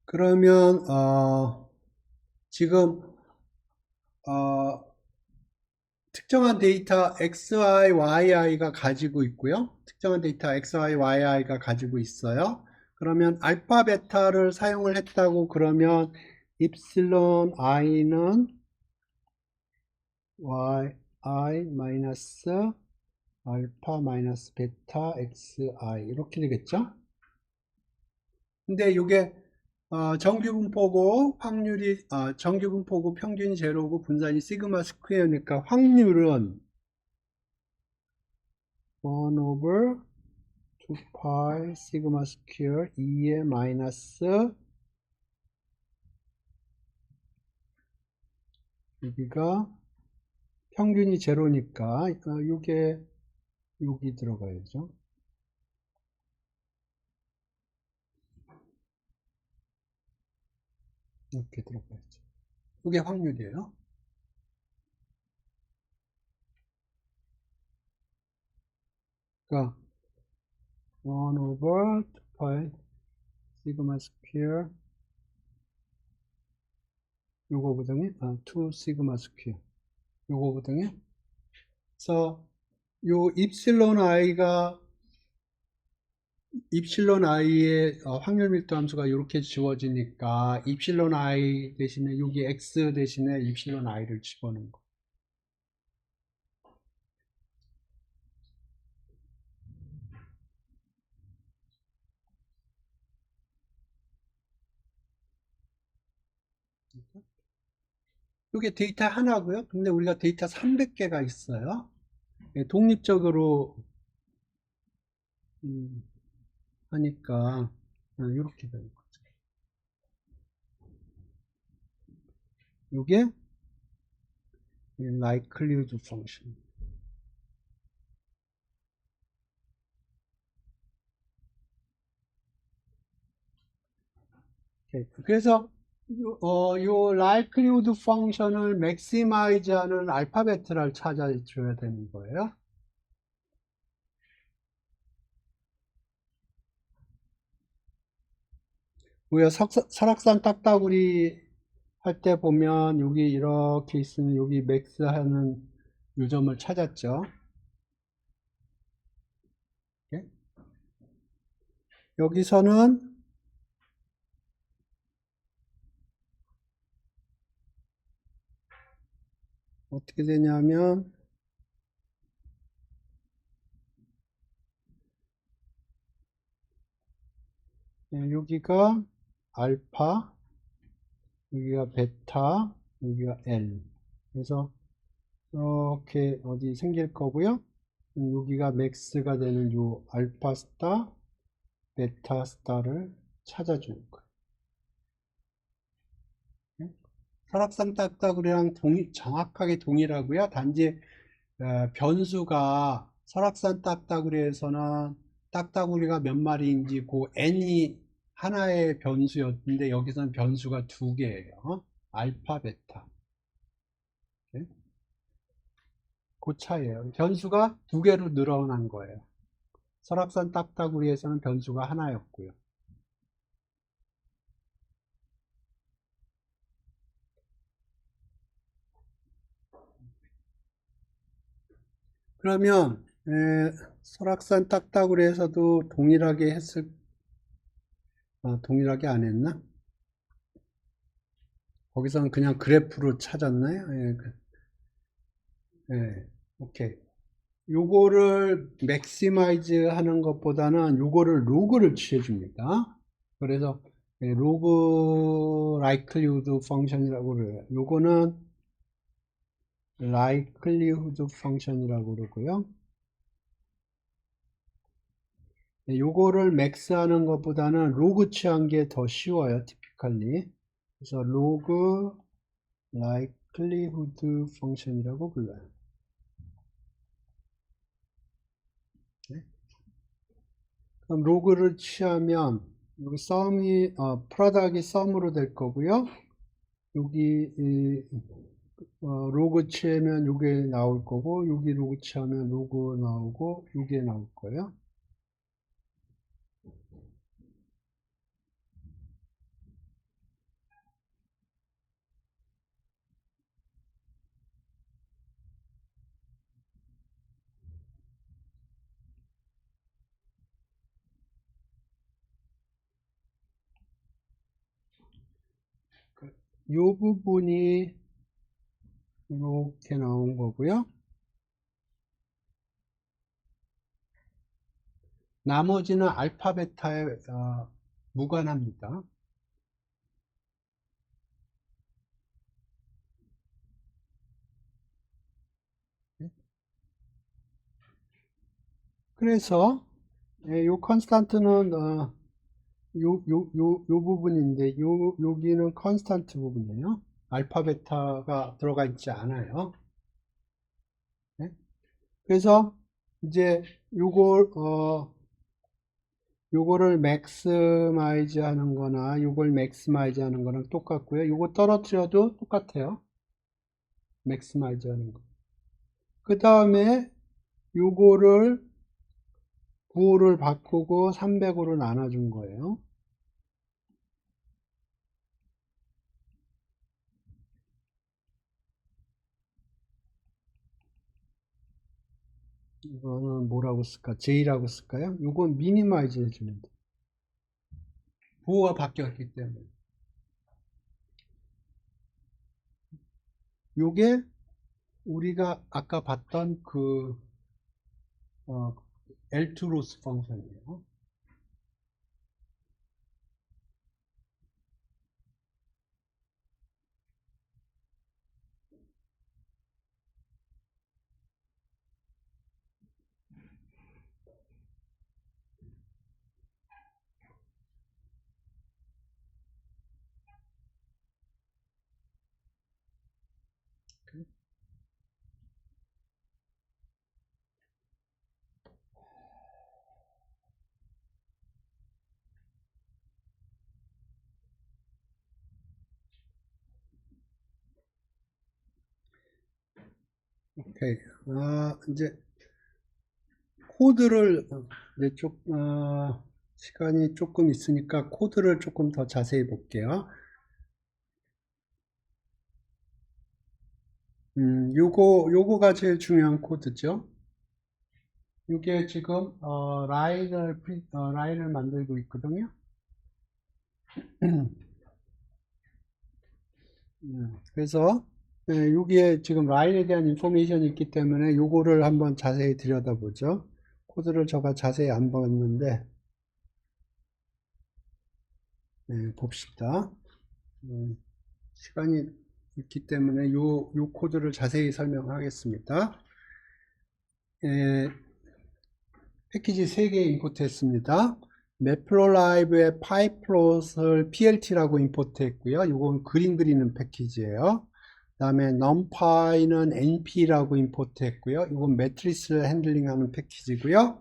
그러면 지금 특정한 데이터 XI, YI가 가지고 있고요. 특정한 데이터 XI, YI가 가지고 있어요. 그러면 알파, 베타를 사용을 했다고 그러면 입실론 I는 YI 마이너스 알파 마이너스 베타 XI 이렇게 되겠죠? 근데 이게 정규분포고 확률이 정규분포고 평균이 제로고 분산이 시그마 스퀘어니까 확률은 1 over 2파이 시그마 스퀘어 2의 마이너스 여기가 평균이 제로니까 이게 여기 들어가야죠. 이렇게 들어가야죠. 이게 확률이에요. 그러니까 1 over 2파이 시그마 스퀘어 요거거든요. 2 시그마 스퀘어 요거거든요. 그래서 요 입실론 i의 확률 밀도 함수가 이렇게 지워지니까 입실론 i 대신에 여기 x 대신에 입실론 i를 집어넣은 거. 이게 데이터 하나고요. 근데 우리가 데이터 300개가 있어요. 독립적으로 하니까 이렇게 되는 거죠. 이게 likelihood function. 그래서 요 likelihood function을 maximize 하는 알파벳을 찾아줘야 되는 거예요. 우리가 설악산 딱따구리 할 때 보면 여기 이렇게 있으면 여기 맥스 하는 요점을 찾았죠. 예? 여기서는 어떻게 되냐면 여기가 알파, 여기가 베타, 여기가 L. 그래서 이렇게 어디 생길 거고요. 여기가 맥스가 되는 요 알파 스타, 베타 스타를 찾아주는 거예요. 설악산 딱따구리랑 정확하게 동일하고요. 단지 변수가 설악산 딱따구리에서는 딱따구리가 몇 마리인지 그 n이 하나의 변수였는데 여기서는 변수가 두 개예요. 알파, 베타. 네? 그 차이예요. 변수가 두 개로 늘어난 거예요. 설악산 딱따구리에서는 변수가 하나였고요. 그러면 설악산 딱따구리에서도 동일하게 동일하게 안 했나? 거기서는 그냥 그래프로 찾았나요? 예, 오케이. 요거를 맥시마이즈 하는 것보다는 요거를 로그를 취해줍니다. 그래서 로그 likelihood function이라고 그래요. 요거는 likelihood function이라고 그러고요. 요거를 맥스 하는 것보다는 로그 취한 게 더 쉬워요. typically. 그래서 로그 likelihood function이라고 불러요. 네? 그럼 로그를 취하면 여기 프로덕트이 썸으로 될 거고요. 여기 로그 취하면 요게 나올 거고, 여기 로그 취하면 로그 나오고, 요게 나올 거예요. 요 부분이 이렇게 나온 거고요. 나머지는 알파, 베타에 무관합니다. 그래서 요 컨스탄트는 요 부분인데 여기는 컨스탄트 부분이에요. 알파, 베타가 들어가 있지 않아요. 네? 그래서 이제 요거를 맥스마이즈 하는 거나 요걸 맥스마이즈 하는 거랑 똑같고요. 요거 떨어뜨려도 똑같아요. 맥스마이즈 하는 거. 그 다음에 요거를 9호를 바꾸고 300으로 나눠준 거예요. 이거는 뭐라고 쓸까? J라고 쓸까요? 요건 미니마이즈 해주면 돼. 부호가 바뀌었기 때문에. 요게 우리가 아까 봤던 그 L2 로스 펑션이에요. 오케이. 이제 코드를 이제 시간이 조금 있으니까 코드를 조금 더 자세히 볼게요. 요거가 제일 중요한 코드죠. 이게 지금 라인을 만들고 있거든요. 그래서 여기에 지금 라인에 대한 인포메이션이 있기 때문에 요거를 한번 자세히 들여다보죠. 코드를 제가 자세히 안 봤는데 봅시다. 시간이 있기 때문에 요 코드를 자세히 설명하겠습니다. 패키지 3개 임포트 했습니다. 매플로라이브의 파이플롯을 PLT라고 임포트 했고요. 이건 그림 그리는 패키지예요. 그 다음에 numpy는 np라고 임포트 했고요. 이건 매트리스를 핸들링하는 패키지고요.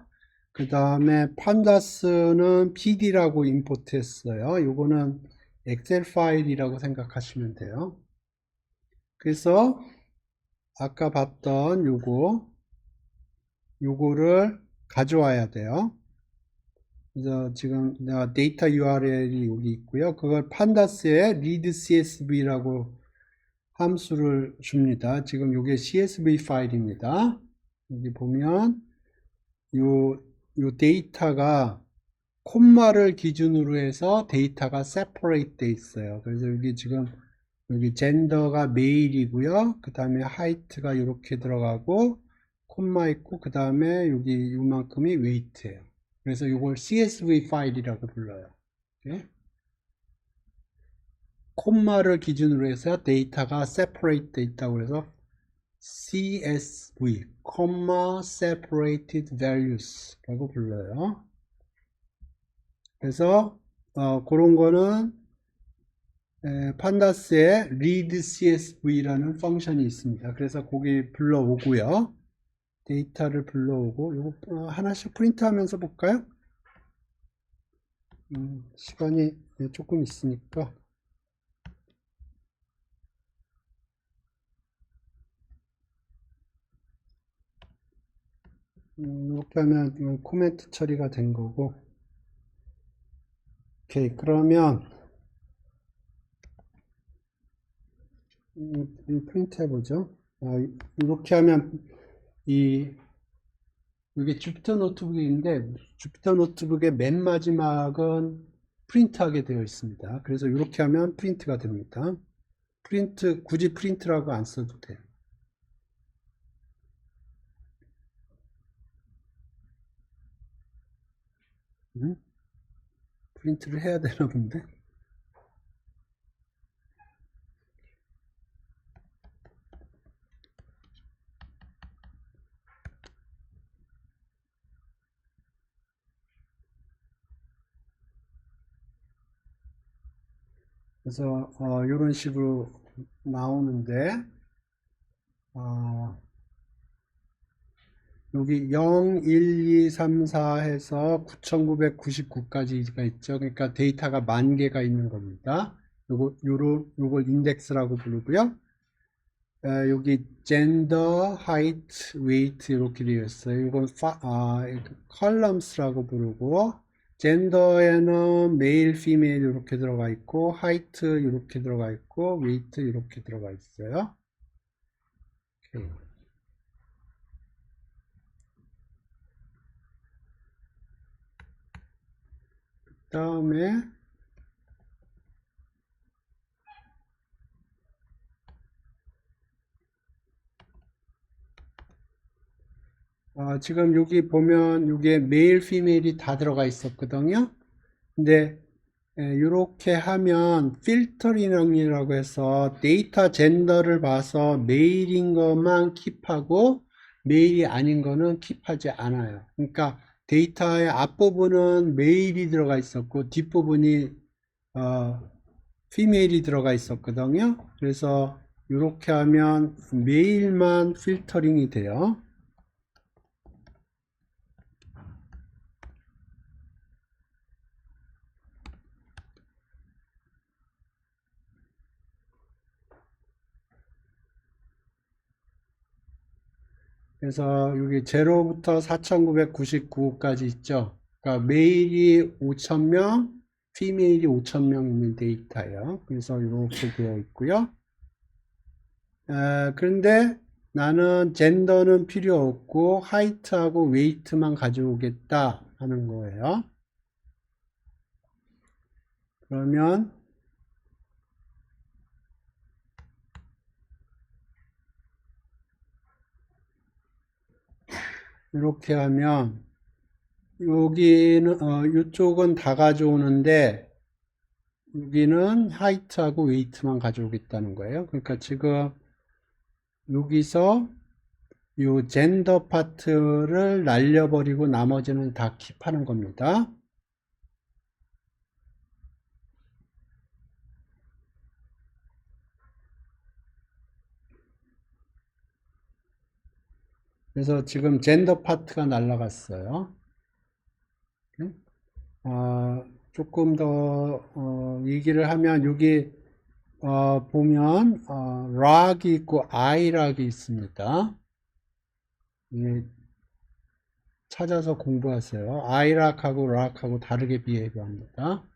그 다음에 판다스는 pd라고 임포트 했어요. 이거는 엑셀 파일이라고 생각하시면 돼요. 그래서 아까 봤던 요거를 가져와야 돼요. 그래서 지금 내가 데이터 URL이 여기 있고요. 그걸 판다스에 read CSV라고 함수를 줍니다. 지금 이게 CSV 파일입니다. 여기 보면 요 데이터가 콤마를 기준으로 해서 데이터가 separate 돼 있어요. 그래서 여기 지금 여기 젠더가 메일이고요. 그 다음에 하이트가 이렇게 들어가고 콤마 있고 그 다음에 여기 요만큼이 웨이트예요. 그래서 이걸 CSV 파일이라고 불러요. 네? 콤마를 기준으로 해서 데이터가 separate 돼 있다고 해서 CSV, comma separated values 라고 불러요. 그래서 그런 거는 판다스에 read CSV라는 펑션이 있습니다. 그래서 거기 불러오고요. 데이터를 불러오고 이거 하나씩 프린트하면서 볼까요? 시간이 조금 있으니까 이렇게 하면 코멘트 처리가 된 거고. 오케이, 그러면 프린트 해보죠. 이렇게 하면 이게 주피터 노트북인데 주피터 노트북의 맨 마지막은 프린트하게 되어 있습니다. 그래서 이렇게 하면 프린트가 됩니다. 굳이 프린트라고 안 써도 돼요. 프린트를 해야 되나 본데. 그래서 이런 식으로 나오는데 여기 0, 1, 2, 3, 4 해서 9999까지가 있죠. 그러니까 데이터가 10,000개가 있는 겁니다. 요걸 인덱스라고 부르고요. 여기 gender, height, weight 이렇게 되어 있어요. 이건 columns라고 부르고 gender에는 male, female 이렇게 들어가 있고 height 이렇게 들어가 있고 weight 이렇게 들어가 있어요. 오케이. 다음에 지금 여기 보면 이게 메일, 피메일이 다 들어가 있었거든요. 근데 이렇게 하면 필터링이라고 해서 데이터 젠더를 봐서 메일인 것만 킵하고 메일이 아닌 거는 킵하지 않아요. 그러니까 데이터의 앞부분은 메일이 들어가 있었고 뒷부분이 피메일이 들어가 있었거든요. 그래서 이렇게 하면 메일만 필터링이 돼요. 그래서 여기 0부터 4,999까지 있죠. 그러니까 메일이 5,000명, 피메일이 5,000명 있는 데이터예요. 그래서 이렇게 되어 있고요. 그런데 나는 젠더는 필요 없고 하이트하고 웨이트만 가져오겠다 하는 거예요. 그러면 이렇게 하면 여기는 이쪽은 다 가져오는데 여기는 하이트하고 웨이트만 가져오겠다는 거예요. 그러니까 지금 여기서 이 젠더 파트를 날려버리고 나머지는 다 킵하는 겁니다. 그래서 지금 젠더 파트가 날라갔어요. 조금 더 얘기를 하면 여기 보면 락이 있고 아이락이 있습니다. 예, 찾아서 공부하세요. 아이락하고 락하고 다르게 비해합니다.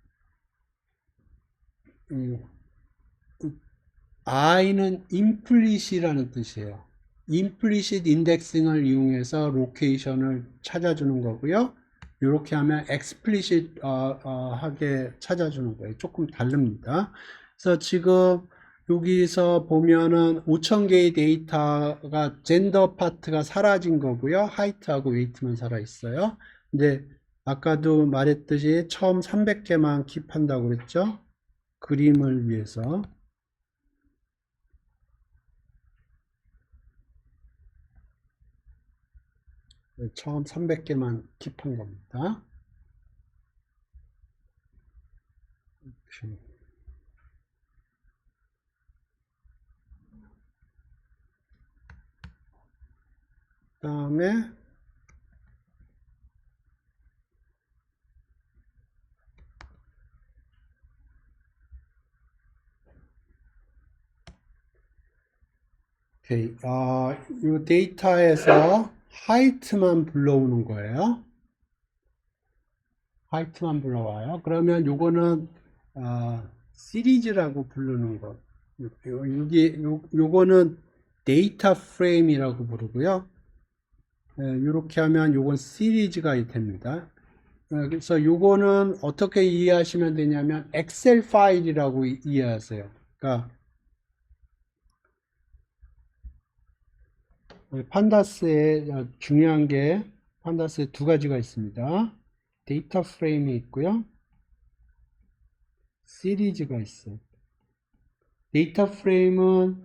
I는 implicit이라는 뜻이에요. implicit indexing을 이용해서 로케이션을 찾아주는 거고요. 이렇게 하면 explicit 하게 찾아주는 거예요. 조금 다릅니다. 그래서 지금 여기서 보면은 5,000개의 데이터가 젠더 파트가 사라진 거고요. 하이트하고 웨이트만 살아 있어요. 근데 아까도 말했듯이 처음 300개만 킵한다고 그랬죠. 그림을 위해서. 처음 300개만 킵한 겁니다. 그 다음에 이 데이터에서 하이트만 불러오는 거예요. 하이트만 불러와요. 그러면 요거는 시리즈라고 부르는 거. 요거는 데이터 프레임이라고 부르고요. 이렇게 하면 요건 시리즈가 됩니다. 그래서 요거는 어떻게 이해하시면 되냐면 엑셀 파일이라고 이해하세요. 그러니까 판다스에 중요한 게 판다스에 두 가지가 있습니다. 데이터 프레임이 있고요. 시리즈가 있어요. 데이터 프레임은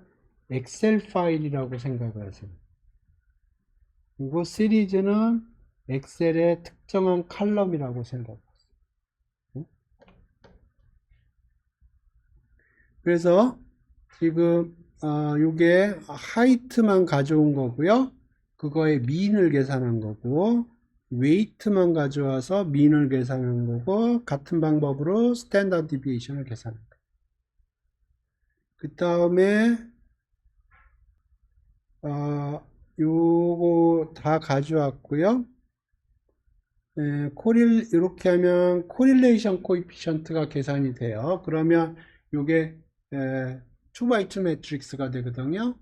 엑셀 파일이라고 생각하세요. 그리고 시리즈는 엑셀의 특정한 칼럼이라고 생각하세요. 그래서 지금 이게 하이트만 가져온 거고요. 그거의 민을 계산한 거고 웨이트만 가져와서 민을 계산한 거고 같은 방법으로 스탠다드 디비에이션을 계산한 거예요. 그 다음에 요거 다 가져왔고요. 이렇게 하면 코릴레이션 코이피션트가 계산이 돼요. 그러면 요게 2x2 매트릭스가 되거든요.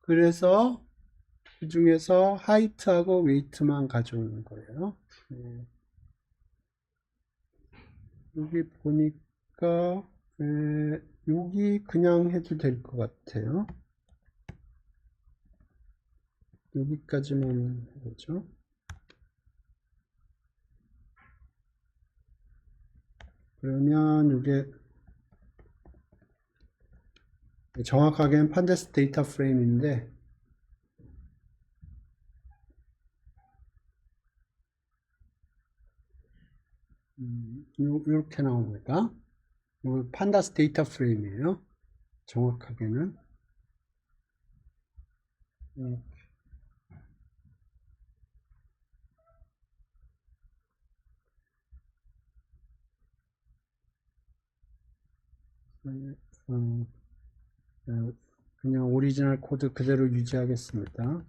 그래서 그 중에서 하이트하고 웨이트만 가져오는 거예요. 여기 보니까 여기 그냥 해도 될 것 같아요. 여기까지만 해보죠. 그러면 이게 정확하게는 판데스 데이터 프레임인데 이렇게 나옵니다. 판다스 데이터 프레임이에요. 정확하게는 그냥 오리지널 코드 그대로 유지하겠습니다.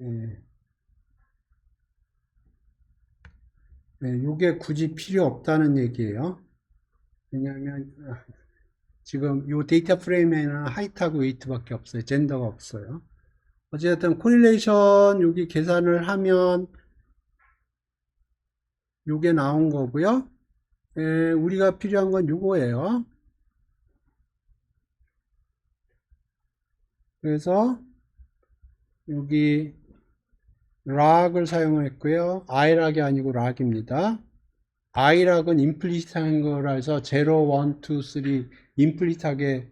예. 예, 요게 굳이 필요 없다는 얘기예요. 왜냐하면 지금 요 데이터 프레임에는 하이트하고 웨이트밖에 없어요. 젠더가 없어요. 어쨌든 코릴레이션 여기 계산을 하면 요게 나온 거고요. 예, 우리가 필요한 건 요거예요. 그래서 여기 락을 사용했고요. i락이 아니고 락입니다. i락은 임플리시트한 거라서 0, 1, 2, 3 임플리트하게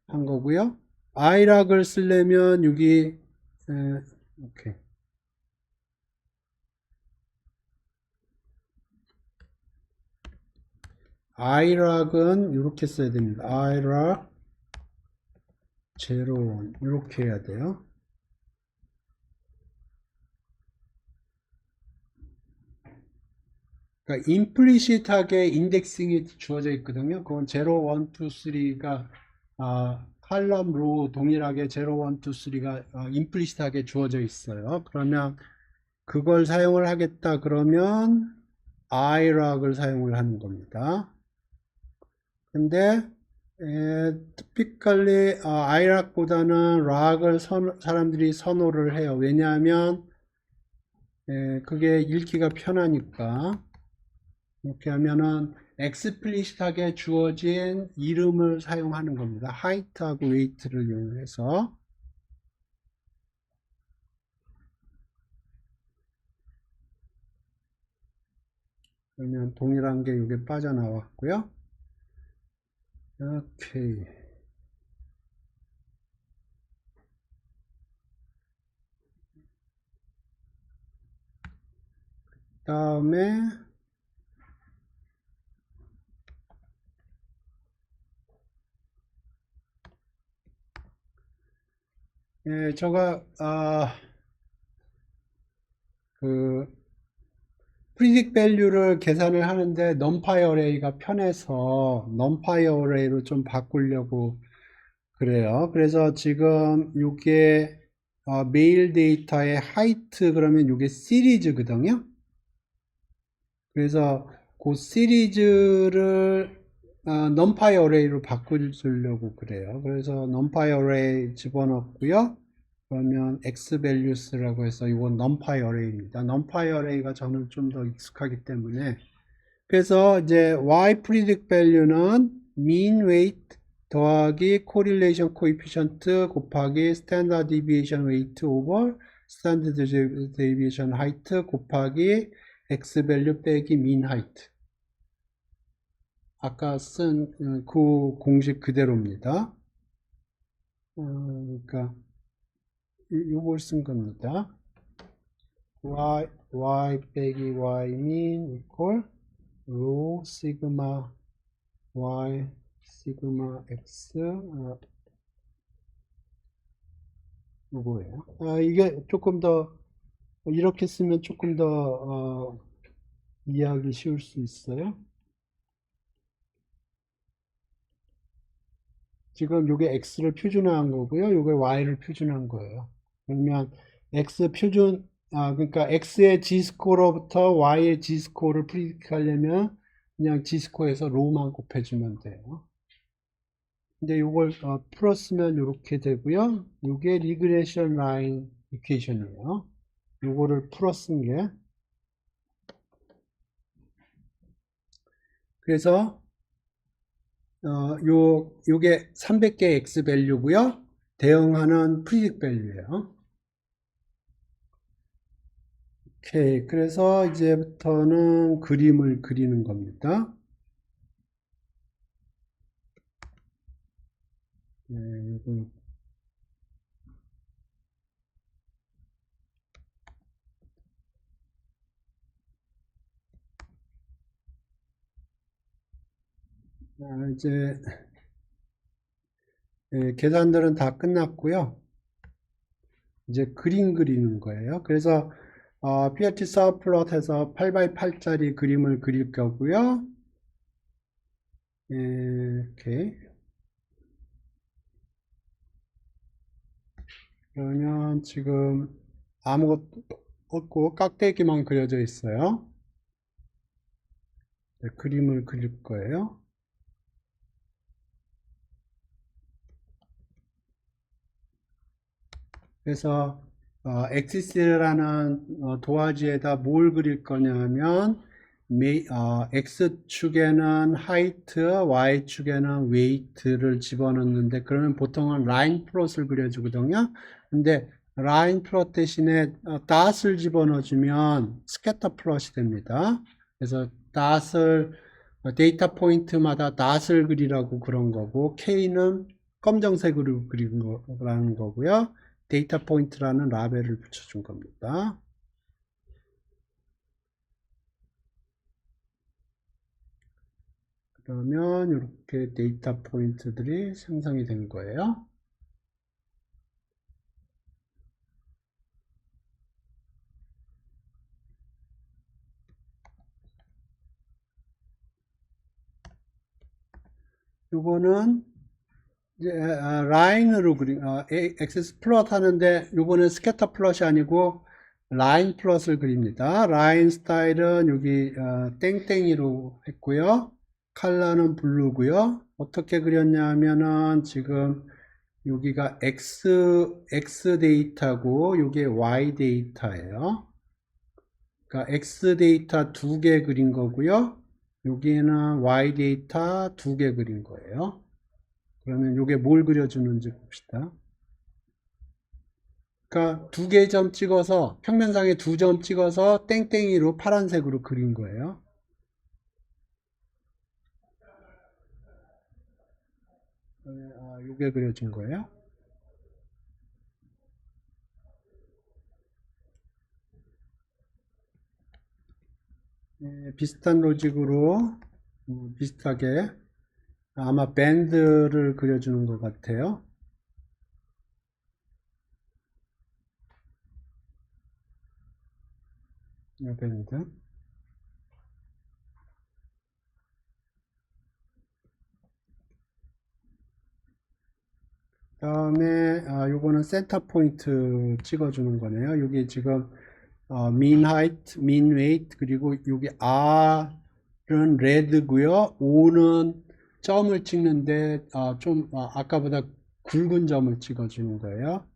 한 거고요. i락을 쓰려면 여기 오케이. i락은 이렇게 써야 됩니다. i락 0, 1 이렇게 해야 돼요. 그러니까 임플리시트하게 인덱싱이 주어져 있거든요. 그건 0, 1, 2, 3가 칼럼, 로 동일하게 0, 1, 2, 3가 임플리시트하게 주어져 있어요. 그러면 그걸 사용을 하겠다 그러면 i락을 사용을 하는 겁니다. 근데 typically i락보다는 락을 사람들이 선호를 해요. 왜냐하면 그게 읽기가 편하니까. 이렇게 하면은 explicit하게 주어진 이름을 사용하는 겁니다. height하고 weight를 이용해서. 그러면 동일한 게 이게 빠져나왔고요. 오케이. 다음에 제가 그 predict value를 계산을 하는데 numpy array가 편해서 numpy array로 좀 바꾸려고 그래요. 그래서 지금 이게 메일 데이터의 height 그러면 이게 시리즈거든요. 그래서 그 시리즈를 numpy array로 바꾸려고 그래요. 그래서 numpy array 집어넣고요. 그러면 x values라고 해서 이건 numpy array입니다. numpy array가 저는 좀 더 익숙하기 때문에 그래서 이제 y predict value는 mean weight 더하기 correlation coefficient 곱하기 standard deviation weight over standard deviation height 곱하기 x value 빼기 mean height. 아까 쓴 그 공식 그대로입니다. 그러니까 요걸 쓴 겁니다. y 빼기 y mean equal rho sigma y sigma x 요거예요. 이게 조금 더 이렇게 쓰면 조금 더 이해하기 쉬울 수 있어요. 지금 요게 x를 표준화한 거고요. 요게 y를 표준화한 거예요. 그러면 x 표준 그러니까 x의 g스코어로부터 y의 g스코어를 프리딕하려면 그냥 g스코어에서 로만 곱해주면 돼요. 근데 요걸 풀었으면 이렇게 되고요. 요게 리그레션 라인 이퀘이션이에요. 요거를 풀어 쓴 게. 그래서 요게 300개 x 밸류고요. 대응하는 프리딕 밸류예요. 오케이. 그래서 이제부터는 그림을 그리는 겁니다. 요거 이제 계산들은 다 끝났고요. 이제 그림 그리는 거예요. 그래서 PRT 서플롯해서 8x8짜리 그림을 그릴 거고요. 이렇게 그러면 지금 아무것도 없고 깍대기만 그려져 있어요. 네, 그림을 그릴 거예요. 그래서 엑시스라는 도화지에다 뭘 그릴 거냐면 X축에는 하이트, Y축에는 웨이트를 집어넣는데 그러면 보통은 라인 플롯을 그려주거든요. 근데 라인 플롯 대신에 닷을 집어넣어주면 스캐터 플롯이 됩니다. 그래서 닷을 데이터 포인트마다 닷을 그리라고 그런 거고 K는 검정색으로 그리는 거라는 거고요. 데이터 포인트라는 라벨을 붙여준 겁니다. 그러면 이렇게 데이터 포인트들이 생성이 된 거예요. 요거는 이제 라인으로 그린 액세스 플롯 하는데 요거는 스캐터 플롯이 아니고 라인 플롯을 그립니다. 라인 스타일은 여기 땡땡이로 했고요. 컬러는 블루고요. 어떻게 그렸냐면은 지금 여기가 X 데이터고 요게 Y 데이터예요. 그러니까 X 데이터 두 개 그린 거고요. 여기는 Y 데이터 두 개 그린 거예요. 그러면 요게 뭘 그려주는지 봅시다. 그러니까 두 개 점 찍어서 평면상에 두 점 찍어서 땡땡이로 파란색으로 그린 거예요. 요게 그려진 거예요. 비슷한 로직으로 비슷하게 아마 밴드를 그려주는 것 같아요. 이 밴드. 다음에 요거는 센터 포인트 찍어주는 거네요. 여기 지금 mean height, mean weight 그리고 여기 R은 red고요. O는 점을 찍는데 좀 아까보다 굵은 점을 찍어주는 거예요.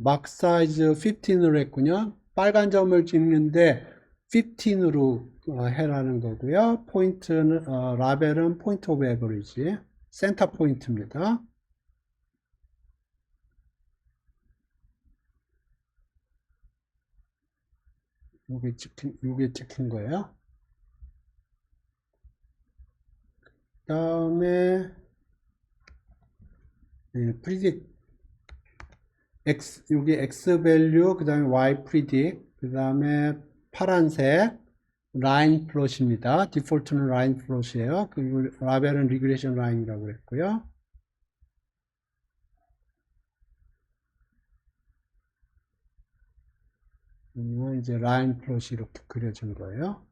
막 사이즈 15으로 했군요. 빨간 점을 찍는데 15으로 해라는 거고요. 포인트는 라벨은 포인트 오브 에버리지 센터 포인트입니다. 요게 찍힌 거예요. 다음에 predict 여기 x 밸류 그 다음에 y predict 그 다음에 파란색 라인 플롯입니다. 디폴트는 라인 플롯이에요. 그리고 라벨은 리그레션 라인이라고 그랬고요. 이제 라인 플롯이 이렇게 그려진 거예요.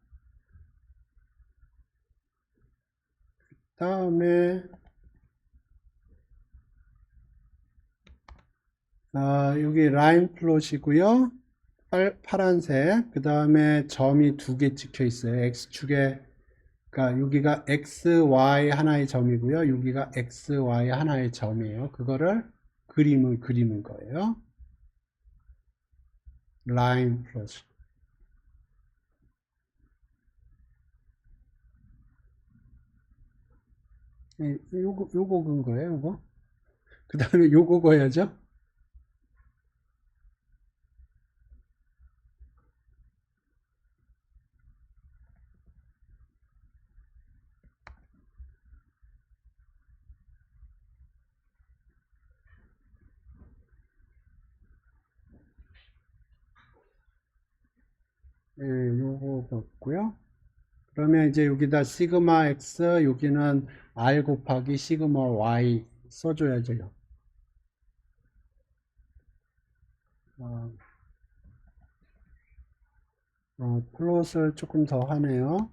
다음에 여기 라인 플롯이고요. 파란색 그 다음에 점이 두 개 찍혀 있어요. X축에 그러니까 여기가 X, Y 하나의 점이고요. 여기가 X, Y 하나의 점이에요. 그거를 그림을 그리는 거예요. 라인 플롯. 요거 근 거예요, 요거. 그 다음에 요거 그어야죠. 요거 걷고요. 그러면 이제 여기다 시그마 X, 여기는 R 곱하기 시그마 Y 써줘야죠. 플롯을 조금 더 하네요.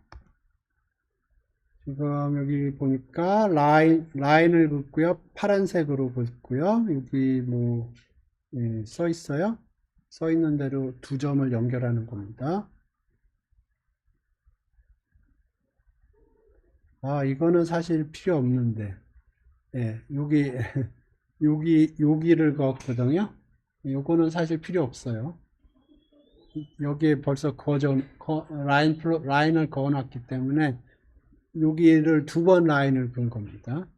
지금 여기 보니까 라인을 긋고요. 파란색으로 긋고요. 여기 뭐, 써 있어요. 써 있는 대로 두 점을 연결하는 겁니다. 이거는 사실 필요 없는데, 예, 여기, 여기를 그었거든요. 요거는 사실 필요 없어요. 여기에 벌써 라인을 그어놨기 때문에 여기를 두 번 라인을 그은 겁니다.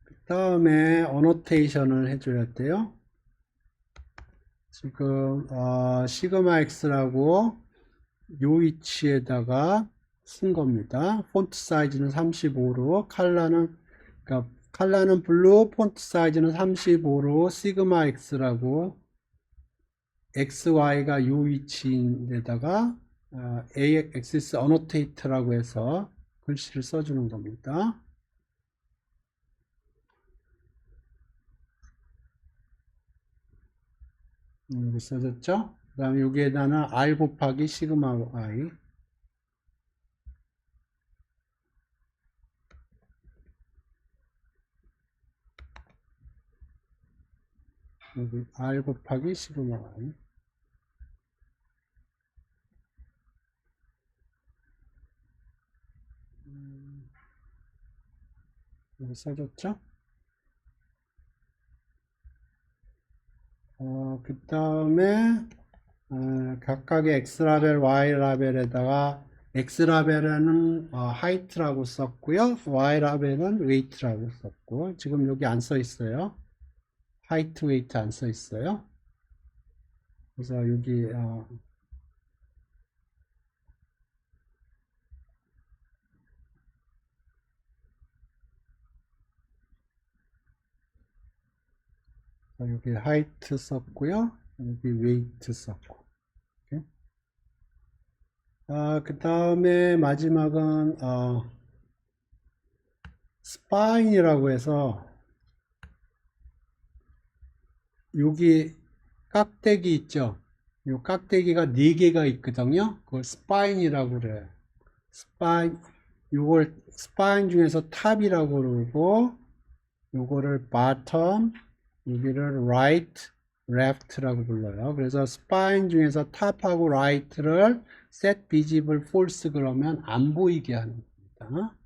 그 다음에 어노테이션을 해줘야 돼요. 지금 시그마 X라고 요 위치에다가 쓴 겁니다. 폰트 사이즈는 35로 컬러는 블루, 폰트 사이즈는 35로 시그마 X라고 XY가 요 위치인데다가 AXIS 어노테이트라고 해서 글씨를 써주는 겁니다. 여기 써졌죠? 그 다음에 여기에다는 R 곱하기 시그마 Y 여기 R 곱하기 시그마 Y 여기 써졌죠? 그 다음에 각각의 X라벨, Y라벨에다가 X라벨에는 하이트라고 썼고요. Y라벨은 웨이트라고 썼고 지금 여기 안 써 있어요. 하이트, 웨이트 안 써 있어요. 그래서 여기 하이트 썼고요. 여기 웨이트 썼고. 그 다음에 마지막은 스파인이라고 해서 여기 깍대기 있죠. 이 깍대기가 4개가 있거든요. 그걸 스파인이라고 그래요. 이걸 스파인 중에서 탑이라고 그러고 요거를 bottom, 여기를 right, left라고 불러요. 그래서 스파인 중에서 탑하고 right를 set visible false 그러면 안 보이게 하는 겁니다.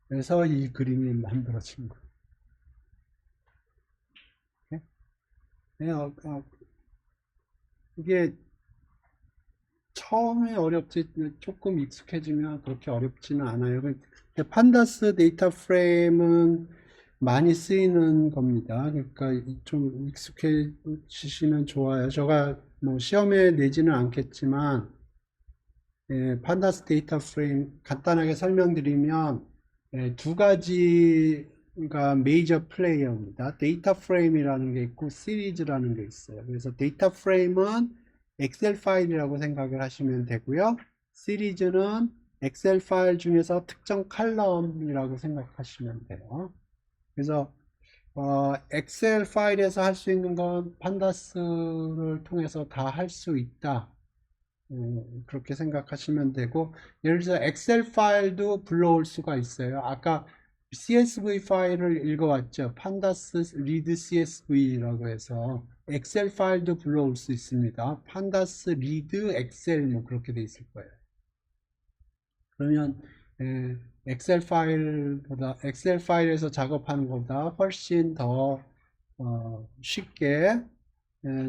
그래서 이 그림이 만들어진 거예요. 이게 처음에 어렵지 조금 익숙해지면 그렇게 어렵지는 않아요. 판다스 데이터 프레임은 많이 쓰이는 겁니다. 그러니까 좀 익숙해지시면 좋아요. 제가 뭐 시험에 내지는 않겠지만 판다스 데이터 프레임 간단하게 설명드리면 두 가지가 메이저 플레이어입니다. 데이터 프레임이라는 게 있고 시리즈라는 게 있어요. 그래서 데이터 프레임은 엑셀 파일이라고 생각을 하시면 되고요. 시리즈는 엑셀 파일 중에서 특정 칼럼이라고 생각하시면 돼요. 그래서 엑셀 파일에서 할 수 있는 건 판다스를 통해서 다 할 수 있다. 그렇게 생각하시면 되고, 예를 들어서 엑셀 파일도 불러올 수가 있어요. 아까 CSV 파일을 읽어왔죠. 판다스 리드 CSV라고 해서 엑셀 파일도 불러올 수 있습니다. 판다스 리드 엑셀 뭐 그렇게 돼 있을 거예요. 그러면 엑셀 파일에서 작업하는 것보다 훨씬 더 쉽게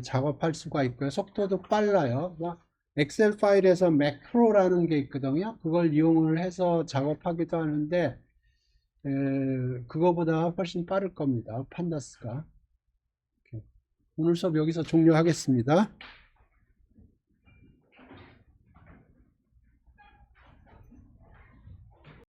작업할 수가 있고요. 속도도 빨라요. 엑셀 파일에서 매크로라는 게 있거든요. 그걸 이용을 해서 작업하기도 하는데 그거보다 훨씬 빠를 겁니다. 판다스가. 오늘 수업 여기서 종료하겠습니다.